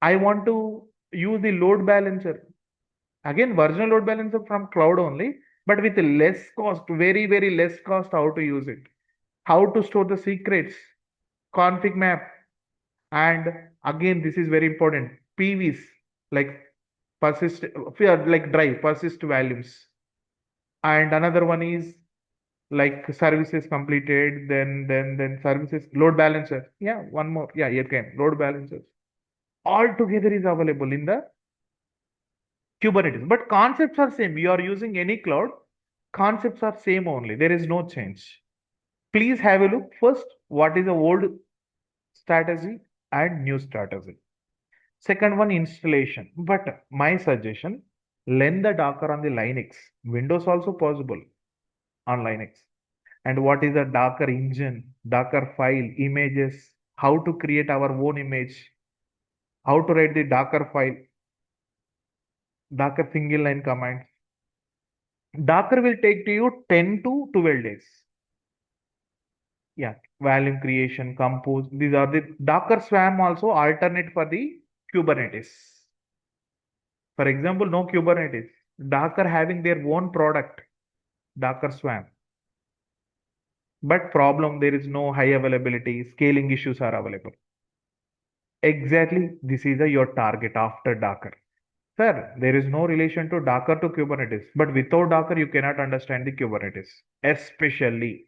I want to use the load balancer. Again, versional load balancer from cloud only, but with less cost, very less cost, how to use it. How to store the secrets, config map. And again, this is very important. PVs, like persist, like drive, persist values. And another one is like services completed, then services, load balancer. Yeah, one more. Yeah, here came load balancers. All together is available in the Kubernetes. But concepts are same. You are using any cloud, concepts are same only. There is no change. Please have a look first. What is the old strategy and new strategy? Second one, installation. But my suggestion, learn the Docker on the Linux. Windows also possible on Linux. And what is the Docker engine, Docker file, images, how to create our own image, how to write the Docker file, Docker single line commands. Docker will take to you 10 to 12 days. Yeah, volume creation, compose. These are the Docker Swarm also alternate for the Kubernetes. For example, no Kubernetes. Docker having their own product, Docker Swarm. But problem, there is no high availability, scaling issues are available. Exactly, this is your target after Docker. Sir, there is no relation to Docker to Kubernetes, but without Docker, you cannot understand the Kubernetes. Especially,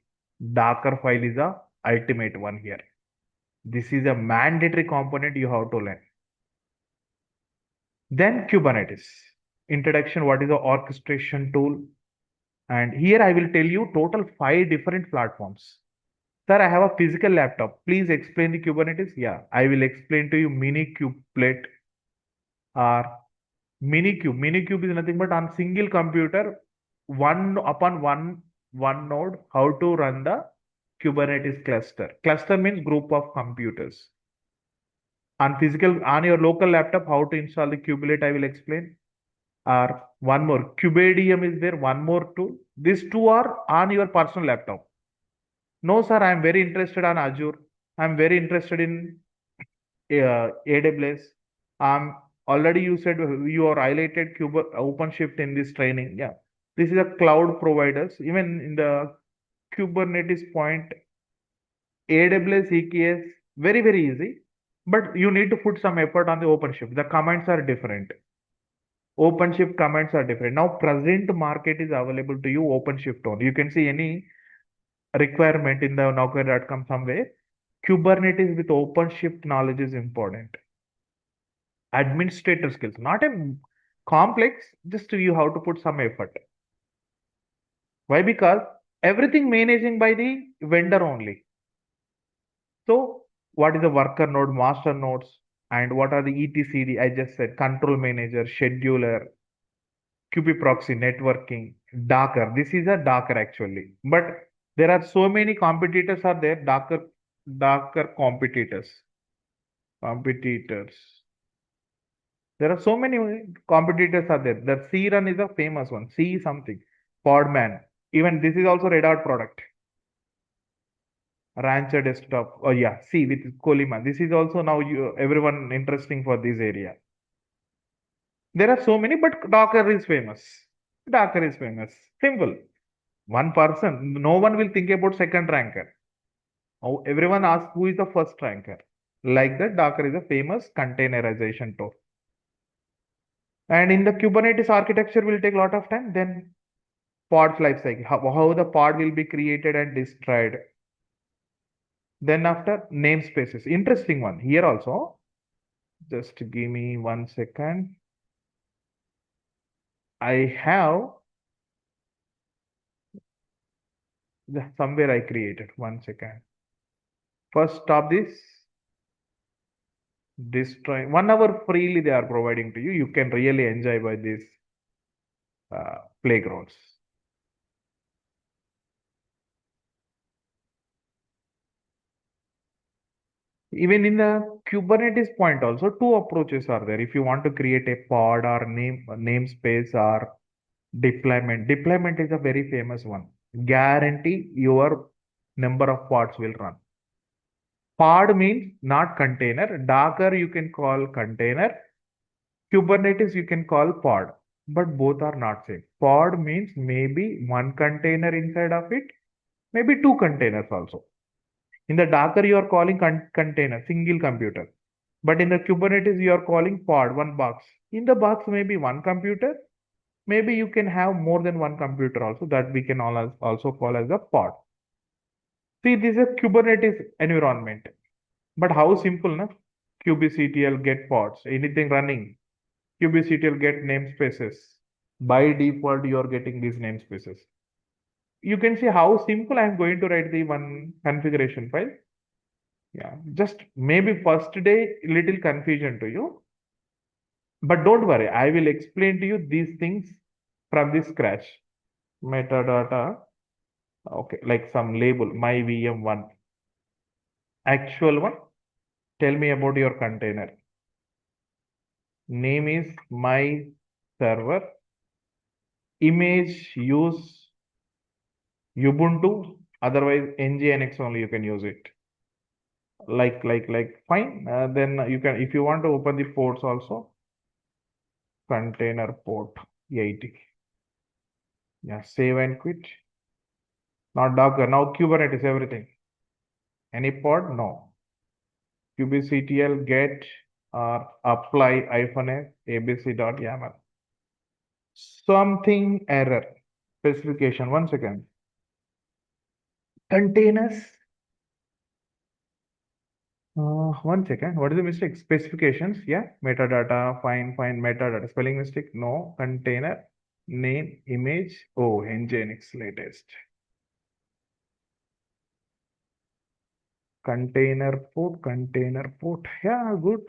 Docker file is a ultimate one here. This is a mandatory component you have to learn. Then Kubernetes. Introduction, what is the orchestration tool? And here I will tell you total 5 different platforms. Sir, I have a physical laptop. Please explain the Kubernetes. Yeah, I will explain to you mini kubelet or Minikube. Minikube is nothing but on single computer, one node, how to run the Kubernetes cluster. Cluster means group of computers. On your local laptop, how to install the kubelet, I will explain. Or one more, Kubedium is there, one more tool. These two are on your personal laptop. No, sir, I am very interested on Azure. I am very interested in AWS. Already you said you are highlighted Openshift in this training. Yeah, this is a cloud providers. Even in the Kubernetes point, AWS, EKS, very, very easy. But you need to put some effort on the Openshift. The commands are different. Openshift commands are different. Now, present market is available to you Openshift only. You can see any requirement in the Nagarjuna.com somewhere. Kubernetes with Openshift knowledge is important. Administrator skills, not a complex, just you have to put some effort. Why? Because everything managing by the vendor only. So what is the worker node, master nodes, and what are the etcd? I just said control manager, scheduler, qp proxy, networking, Docker. This is a Docker actually, but there are so many competitors are there. Docker competitors. There are so many competitors are there. That C run is a famous one. C something. Podman. Even this is also Red Hat product. Rancher desktop. Oh yeah, C with Colima. This is also now everyone interesting for this area. There are so many, but Docker is famous. Docker is famous. Simple. One person. No one will think about second ranker. Oh, everyone asks who is the first ranker. Like that, Docker is a famous containerization tool. And in the Kubernetes architecture will take a lot of time. Then pod's lifecycle, how the pod will be created and destroyed. Then after namespaces, interesting one here also. Just give me 1 second. I have somewhere I created 1 second. First stop this. Destroy 1 hour freely they are providing to you. You can really enjoy by these playgrounds. Even in the Kubernetes point also, 2 approaches are there. If you want to create a pod or namespace or deployment is a very famous one. Guarantee your number of pods will run. Pod means not container. Docker you can call container. Kubernetes you can call pod, but both are not same. Pod means maybe 1 container inside of it, maybe 2 containers also. In the Docker, you are calling container, single computer. But in the Kubernetes, you are calling pod, one box. In the box, maybe one computer. Maybe you can have more than one computer also, that we can also call as a pod. See, this is a Kubernetes environment. But how simple, na? kubectl get pods, anything running. kubectl get namespaces. By default, you are getting these namespaces. You can see how simple I am going to write the one configuration file. Yeah, just maybe first day little confusion to you. But don't worry, I will explain to you these things from the scratch. Metadata, okay, like some label, my VM1. Actual one, tell me about your container. Name is my server. Image, use Ubuntu, otherwise nginx only you can use it. Like, fine. Then you can, if you want to open the ports also, container port 80. Yeah, save and quit. Not Docker, now Kubernetes, everything. Any pod? No. kubectl get or apply -f abc.yaml. Something error. Specification, 1 second. Containers. 1 second. What is the mistake? Specifications. Yeah. Metadata. Fine. Metadata. Spelling mistake. No. Container. Name. Image. Oh, nginx latest. Container port. Yeah, good.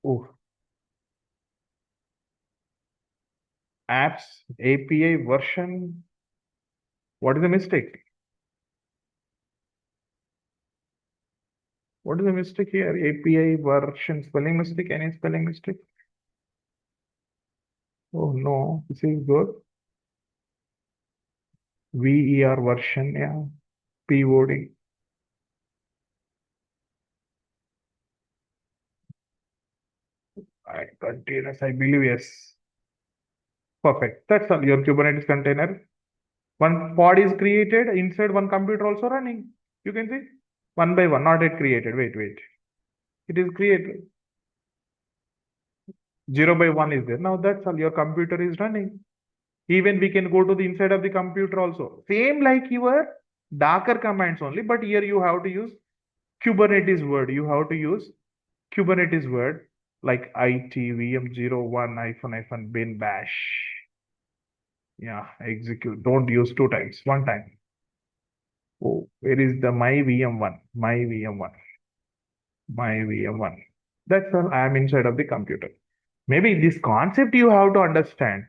Oh. Apps. API version. What is the mistake? What is the mistake here? API version. Spelling mistake. Any spelling mistake? Oh no. This is good. VER version. Yeah. POD. Containers, I believe, yes. Perfect. That's all. Your Kubernetes container. One pod is created inside one computer also running. You can see one by one, not yet created. Wait. It is created. 0 by 1 is there. Now that's all. Your computer is running. Even we can go to the inside of the computer also. Same like your Docker commands only, but here you have to use Kubernetes word. You have to use Kubernetes word like it vm01 -bin bash. Yeah, execute. Don't use 2 times, 1 time. Oh, where is the my VM1? My VM1. That's all. I am inside of the computer. Maybe this concept you have to understand.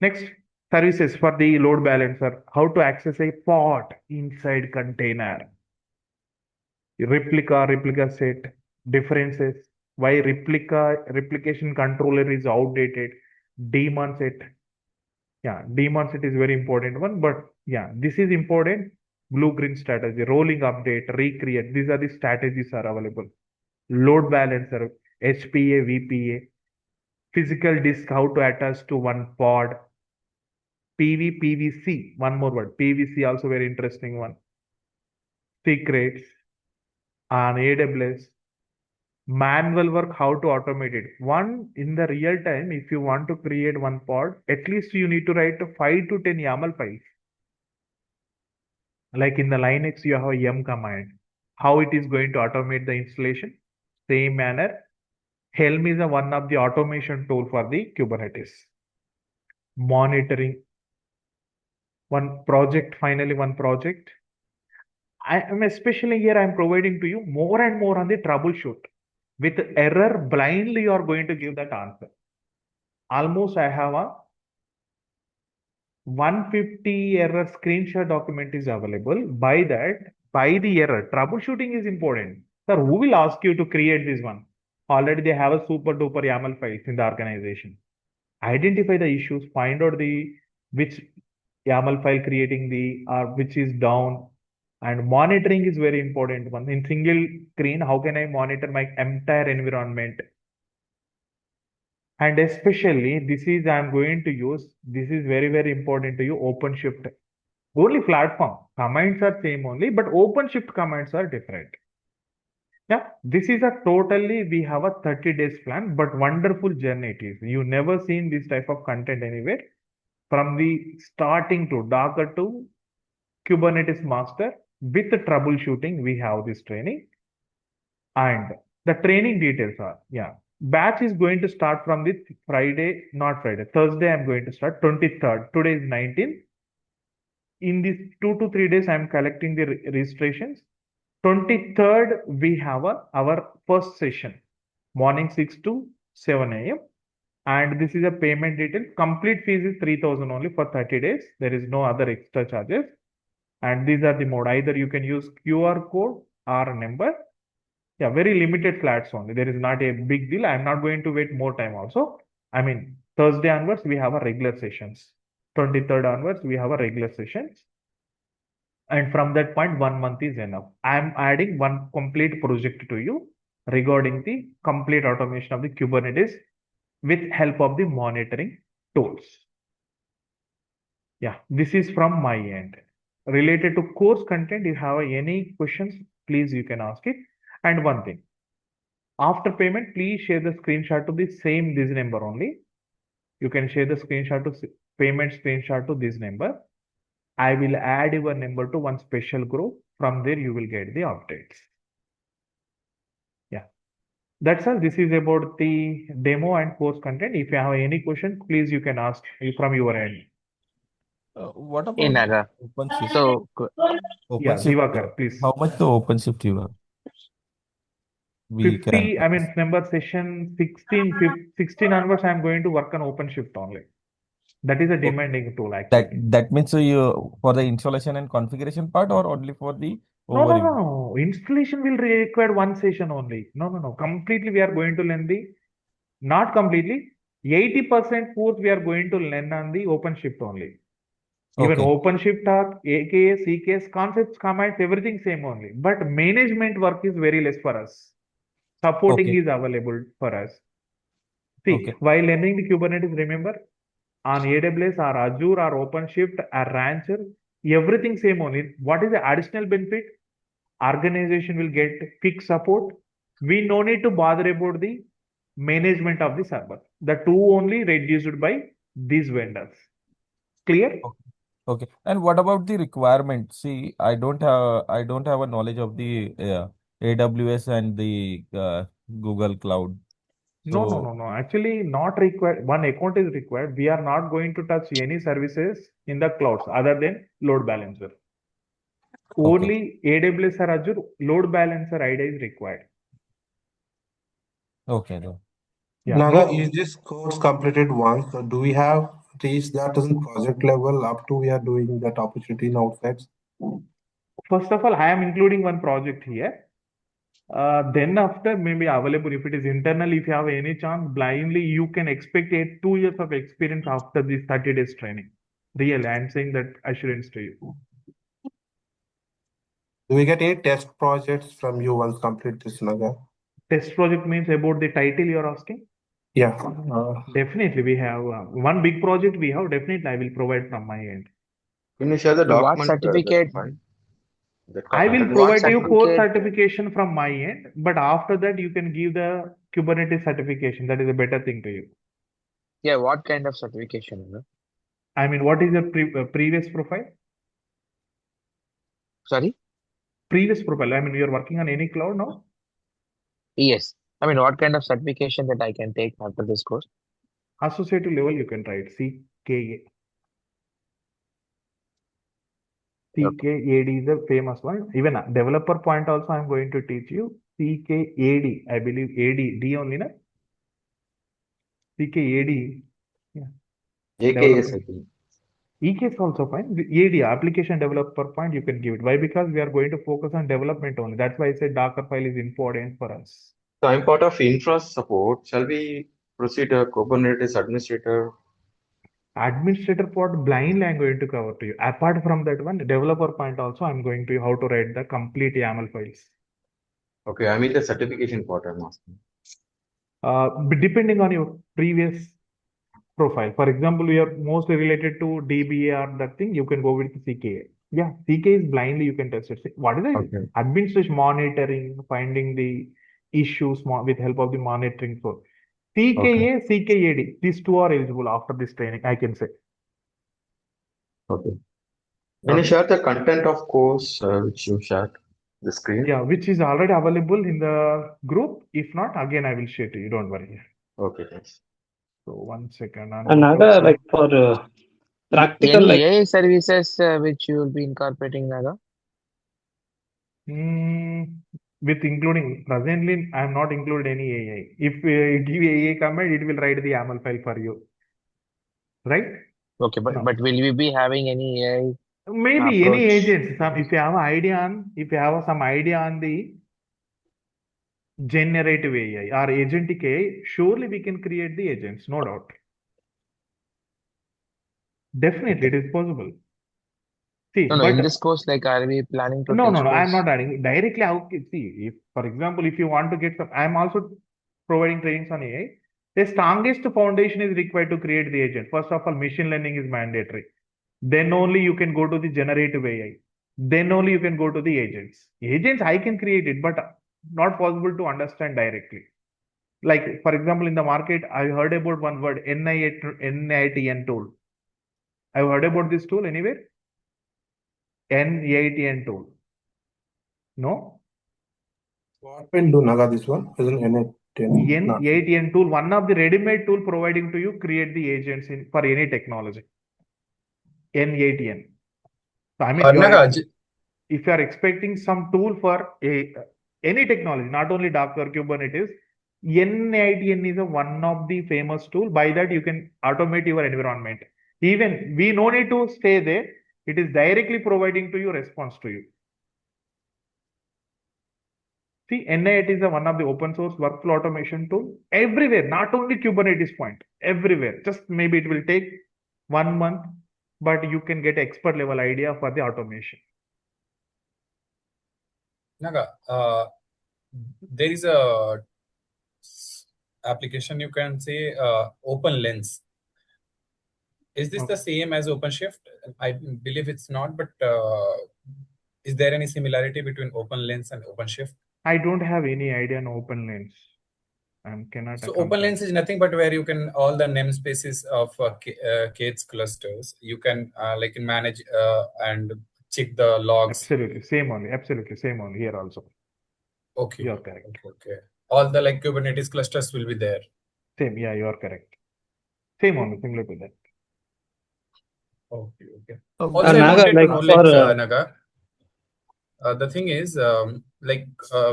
Next, services for the load balancer. How to access a pod inside container. Replica set, differences. Why replication controller is outdated. Daemon set. Yeah, daemon set is very important one, but yeah, this is important. Blue-green strategy, rolling update, recreate. These are the strategies are available. Load balancer, HPA, VPA, physical disk, how to attach to one pod. PVC, one more word. PVC also very interesting one. Secrets on AWS. Manual work, how to automate it. One, in the real time, if you want to create one pod, at least you need to write 5 to 10 YAML files. Like in the Linux, you have a yum command. How it is going to automate the installation? Same manner. Helm is one of the automation tool for the Kubernetes. Monitoring. Finally one project. I am especially here, I am providing to you more and more on the troubleshoot. With error, blindly you are going to give that answer. Almost I have a 150 error screenshot document is available. By the error, troubleshooting is important. Sir, who will ask you to create this one? Already they have a super duper YAML files in the organization. Identify the issues, find out which YAML file creating which is down, and monitoring is very important one. In single screen, how can I monitor my entire environment? And especially this is I'm going to use, this is very, very important to you, Openshift. Only platform. Commands are same only, but OpenShift commands are different. Yeah, this is a totally, we have a 30 days plan, but wonderful journey it is. You never seen this type of content anywhere. From the starting to Docker to Kubernetes master with the troubleshooting, we have this training. And the training details are, yeah, batch is going to start from the Friday, not Friday, Thursday. I'm going to start 23rd. Today is 19th. In these 2 to 3 days, I'm collecting the registrations. 23rd, we have our first session, morning 6 to 7 a.m. And this is a payment detail. Complete fees is 3,000 only for 30 days. There is no other extra charges. And these are the mode. Either you can use QR code or a number. Yeah, very limited flats only. There is not a big deal. I'm not going to wait more time also. I mean, Thursday onwards, we have a regular sessions. 23rd onwards, we have a regular sessions. And from that point, 1 month is enough. I'm adding one complete project to you regarding the complete automation of the Kubernetes with help of the monitoring tools. Yeah, this is from my end. Related to course content, if you have any questions, please you can ask it. And one thing, after payment, please share the screenshot to the same this number only. You can share the screenshot to payment screenshot to this number. I will add your number to one special group. From there, you will get the updates. Yeah, that's all. This is about the demo and course content. If you have any question, please you can ask from your end. What Hey, about Naga. OpenShift? So, Yeah, OpenShift, Divakar, please. how much the OpenShift you have? We 50, can. I mean, member session 16 onwards, I'm going to work on OpenShift only. That is a Okay. demanding tool That actually. that means so you for the installation and configuration part or only for the No, no, overview? no. Installation will require one session only. No, no, no. Completely, we are going to learn the, not completely, 80% course we are going to learn on the OpenShift only. Even Okay. OpenShift talk, AKS, CKS, concepts, commands, everything same only. But management work is very less for us. Supporting Okay. is available for us. See, Okay. while learning the Kubernetes, remember, on AWS or Azure or OpenShift or Rancher, everything same only. What is the additional benefit? Organization will get quick support. We no need to bother about the management of the server. The two only reduced by these vendors. Clear? Okay. Okay. And what about the requirement? See, I don't have a knowledge of the AWS and the Google Cloud. No, no, So no, no. Actually, not required. One account is required. We are not going to touch any services in the clouds other than load balancer. okay. Only AWS or Azure load balancer ID is required. Okay. Then. Yeah, Naga, no. is this course completed once? Or do we have reached that as in project level up to we are doing that opportunity in outside? First of all, I am including one project here. Then after maybe available if it is internal, if you have any chance, blindly you can expect 2 years of experience after this 30 days training. Really, I am saying that assurance to you. Do we get any test projects from you once complete this, Naga? Test project means about the title you are asking? Yeah. Definitely, we have one big project we have. Definitely, I will provide from my end. Can you share the so what document that certificate? file that I will content is What provide you shared? course certificate? certification from my end, but after that you can give the Kubernetes certification. That is a better thing to you. Yeah, what kind of certification? I mean, what is your previous profile? Sorry? Previous profile. I mean, you're working on any cloud now? Yes. I mean, what kind of certification that I can take after this course? Associative level, you can write CKA. Okay. CKAD is a famous one. Even developer point also, I'm going to teach you. CKAD, I believe AD, D only, na? CKAD. Yeah. JKS, I Development. think. EK is also fine. The AD, application developer point, you can give it. Why? Because we are going to focus on development only. That's why I said Docker file is important for us. So I'm part of infra support. Shall we proceed to Kubernetes administrator? Administrator part blindly I'm going to cover to you. Apart from that one, developer point also I'm going to how to write the complete YAML files. Okay, I mean the certification part I'm asking. Depending on your previous profile. For example, we are mostly related to DBA or that thing, you can go with CKA. Yeah, CKA is blindly, you can test it. What is it? Okay. Administration monitoring, finding the issues with help of the monitoring. So CKA, CKAD, these two are eligible after this training, I can say. Okay. Can you Okay. share the content of course which you shared the screen? Yeah, which is already available in the group. If not, again, I will share to you. Don't worry. Okay, thanks. So 1 second. I'm And out of Naga, the- like for practical, Any like AI services which you will be incorporating, Naga? With including presently, I am not include any AI. If give AI command, it will write the YAML file for you, right? Okay, No. but will we be having any AI Maybe any approach? agents. If you have some idea on the generative AI or agentic AI, surely we can create the agents, no doubt. Definitely, it is possible. See, No, but in this course, like, are we planning to no, teach I am course? not adding directly. How see, if for example, if you want to get some, I am also providing trainings on AI. The strongest foundation is required to create the agent. First of all, machine learning is mandatory. Then only you can go to the generative AI. Then only you can go to the agents. Agents, I can create it, but not possible to understand directly. Like, for example, in the market, I heard about one word, NITN tool. I've heard about this tool anywhere? NITN tool. No? What will do Naga this one? Isn't N810? Not. NITN tool, one of the ready-made tool providing to you create the agents for any technology. NITN. So I mean, Naga, if you are expecting some tool for any technology, not only Docker, Kubernetes, NITN is one of the famous tool. By that, you can automate your environment. Even we no need to stay there. It is directly providing to you response to you. See, NIT is one of the open source workflow automation tool everywhere, not only Kubernetes point, everywhere. Just maybe it will take 1 month, but you can get expert level idea for the automation. Naga, there is a application you can say OpenLens. Is this the same as Openshift? I believe it's not, but is there any similarity between OpenLens and Openshift? I don't have any idea on OpenLens. So OpenLens is nothing but where you can all the namespaces of K8s clusters. You can like manage and check the logs. Absolutely same only. Absolutely same only here also. Okay, you're correct. Okay. All the like Kubernetes clusters will be there. Same, yeah, you are correct. Same only, similar to that. Okay. Also, I Naga, wanted like to know, for like Naga. The thing is, like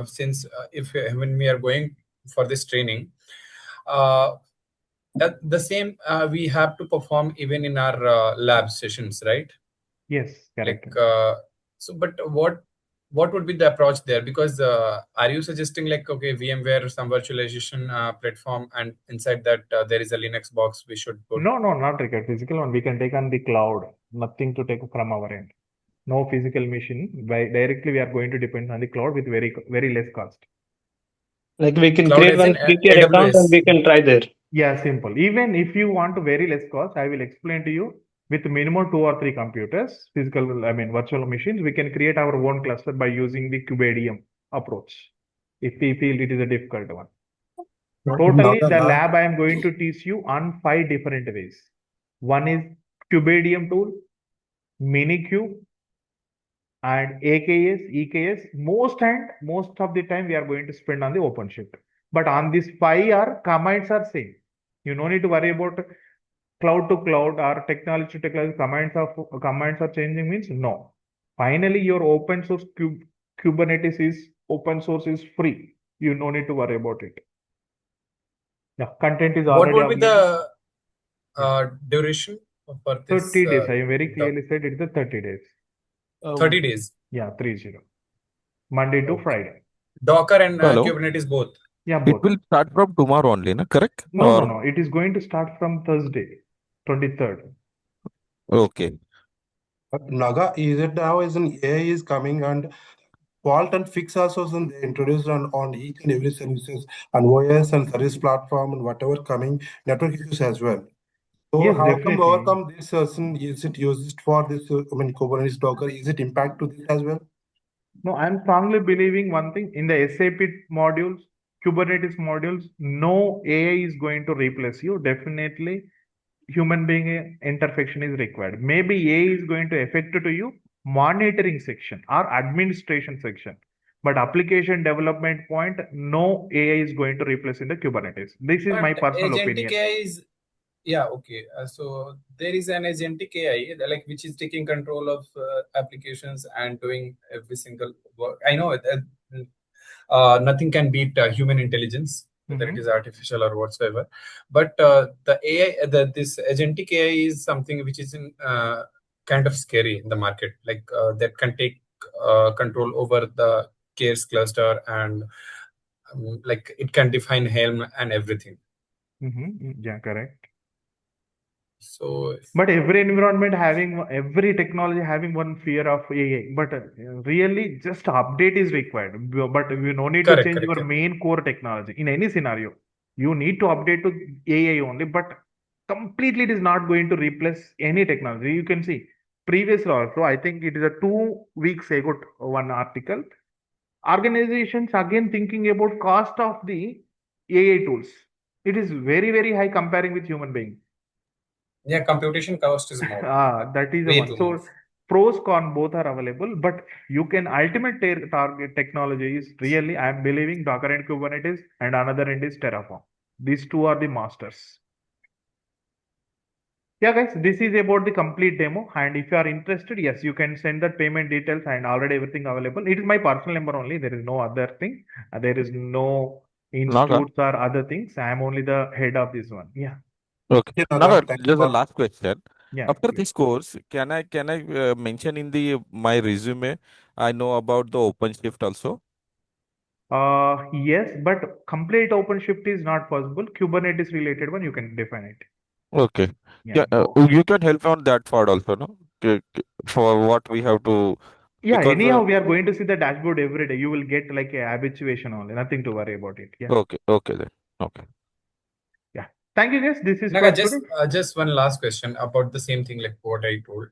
since when we are going for this training, that the same we have to perform even in our lab sessions, right? Yes, correct. Like so, but what would be the approach there? Because are you suggesting like, okay, VMware, some virtualization platform, and inside that there is a Linux box we should put? No, not required. Physical one, we can take on the cloud. Nothing to take from our end. No physical machine. Directly, we are going to depend on the cloud with very less cost. Like we can Cloud create as one in Twitter account and AWS. we can try there. Yeah, simple. Even if you want very less cost, I will explain to you with minimum 2 or 3 computers, virtual machines, we can create our own cluster by using the KubeADM approach. If we feel it is a difficult one. Totally, the lab I am going to teach you on 5 different ways. One is KubeADM tool, Minikube, and AKS, EKS. Most of the time we are going to spend on the OpenShift. But on these 5 commands are same. You no need to worry about cloud to cloud or technology to technology. Commands are changing means no. Finally, your open source Kubernetes is open source is free. You no need to worry about it. The content is already What would be available. the duration for this? 30 days. I very clearly said it's the 30 days. 30 days. Yeah, 30. Monday to Friday. Docker and Hello? Kubernetes both. Yeah, It both. will start from tomorrow only, na? Correct? No. It is going to start from Thursday, 23rd. Okay. But Naga, is it now as an AI is coming and fault and fix also they introduced on each and every services on OS and service platform and whatever coming network issues as well. So Yes, how come definitely. overcome this? Is it used for this? Kubernetes Docker. Is it impact to this as well? No, I'm strongly believing one thing in the SAP modules, Kubernetes modules, no AI is going to replace you. Definitely, human being intervention is required. Maybe AI is going to affect to you monitoring section or administration section. But application development point, no AI is going to replace in the Kubernetes. This is my But personal agentic opinion. AI is, yeah, okay. So there is an agentic AI like which is taking control of applications and doing every single work. I know nothing can beat human intelligence, whether it is artificial or whatsoever. But the AI, this agentic AI is something which is in, kind of scary in the market, like that can take control over the case cluster and like it can define Helm and everything. Yeah, correct. So, but every environment having every technology having one fear of AI. But really, just update is required. But you no need to correct, change correct. your main core technology in any scenario. You need to update to AI only. But completely, it is not going to replace any technology. You can see previously also. I think it is a 2 weeks ago one article. Organizations again thinking about cost of the AI tools. It is very high comparing with human being. Yeah, computation cost is more. That is the Way one. too So much. pros con both are available, but you can ultimate target technology is really I'm believing Docker and Kubernetes, and another end is Terraform. These two are the masters. Yeah, guys, this is about the complete demo. And if you are interested, yes, you can send that payment details and already everything available. It is my personal number only. There is no other thing. There is no Naga. institutes or other things. I am only the head of this one. Yeah. Okay. Yeah, Naga, thank you just a for last question. Yeah. After this course, can I mention in the my resume? I know about the OpenShift also. Yes, but complete OpenShift is not possible. Kubernetes related one, you can define it. Okay. Yeah. Yeah, you can help on that part also, no? For what we have to, Yeah, because anyhow, we are going to see the dashboard every day. You will get like a habituation only. Nothing to worry about it. Yeah. okay then. Okay. Yeah. Thank you, guys. This is Naga, for today. just one last question about the same thing, like what I told.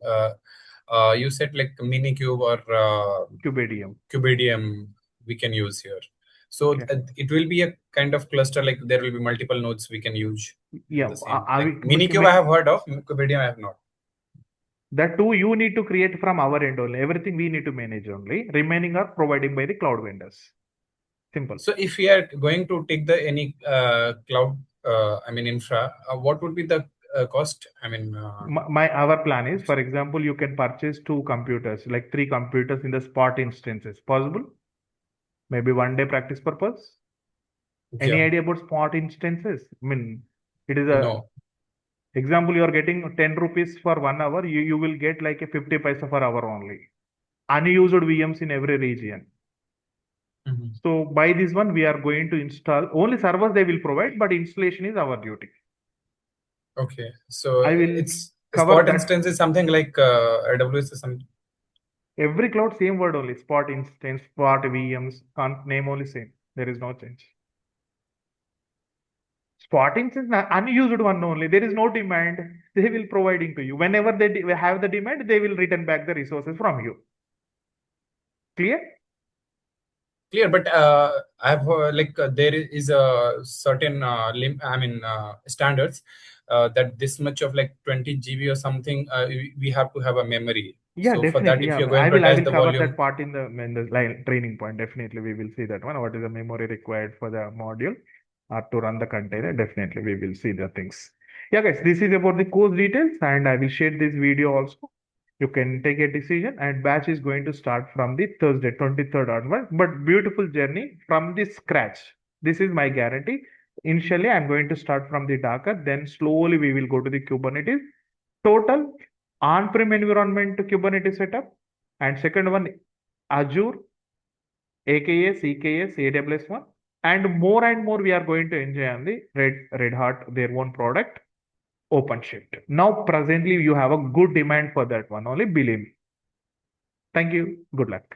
You said like Minikube or Kubedium we can use here. So it will be a kind of cluster, like there will be multiple nodes we can use. Yeah. The same. Like Minikube I have heard of, Kubedium I have not. That too, you need to create from our end only. Everything we need to manage only. Remaining are provided by the cloud vendors. Simple. So if we are going to take the any cloud, infra, what would be the cost? Our plan is, for example, you can purchase 2 computers, like 3 computers in the spot instances. Possible? Maybe one day practice purpose. Any Yeah. idea about spot instances? I mean, it is a No. example. You are getting 10 rupees for 1 hour. You will get like a 50 paisa per hour only. Unused VMs in every region. So by this one, we are going to install only servers they will provide, but installation is our duty. Okay, so I will it's cover spot that. instance is something like AWS or something. Every cloud same word only. Spot instance, spot VMs, name only same. There is no change. Spot instance unused one only. There is no demand. They will providing to you. Whenever they have the demand, they will return back the resources from you. Clear? Clear, but I've there is a certain standards that this much of like 20 GB or something we have to have a memory. Yeah, so definitely. for that, if Yeah, you're going I to will attach the cover volume, that part in the training point. Definitely, we will see that one. What is the memory required for the module or to run the container? Definitely, we will see the things. Yeah, guys, this is about the course details, and I will share this video also. You can take a decision, and batch is going to start from the Thursday, 23rd onward. But beautiful journey from the scratch. This is my guarantee. Initially, I'm going to start from the Docker, then slowly we will go to the Kubernetes. Total on-prem environment to Kubernetes setup, and second one Azure, AKS, EKS, AWS one, and more we are going to enjoy on the Red Hat, their own product, OpenShift. Now presently you have a good demand for that one only, believe me. Thank you. Good luck.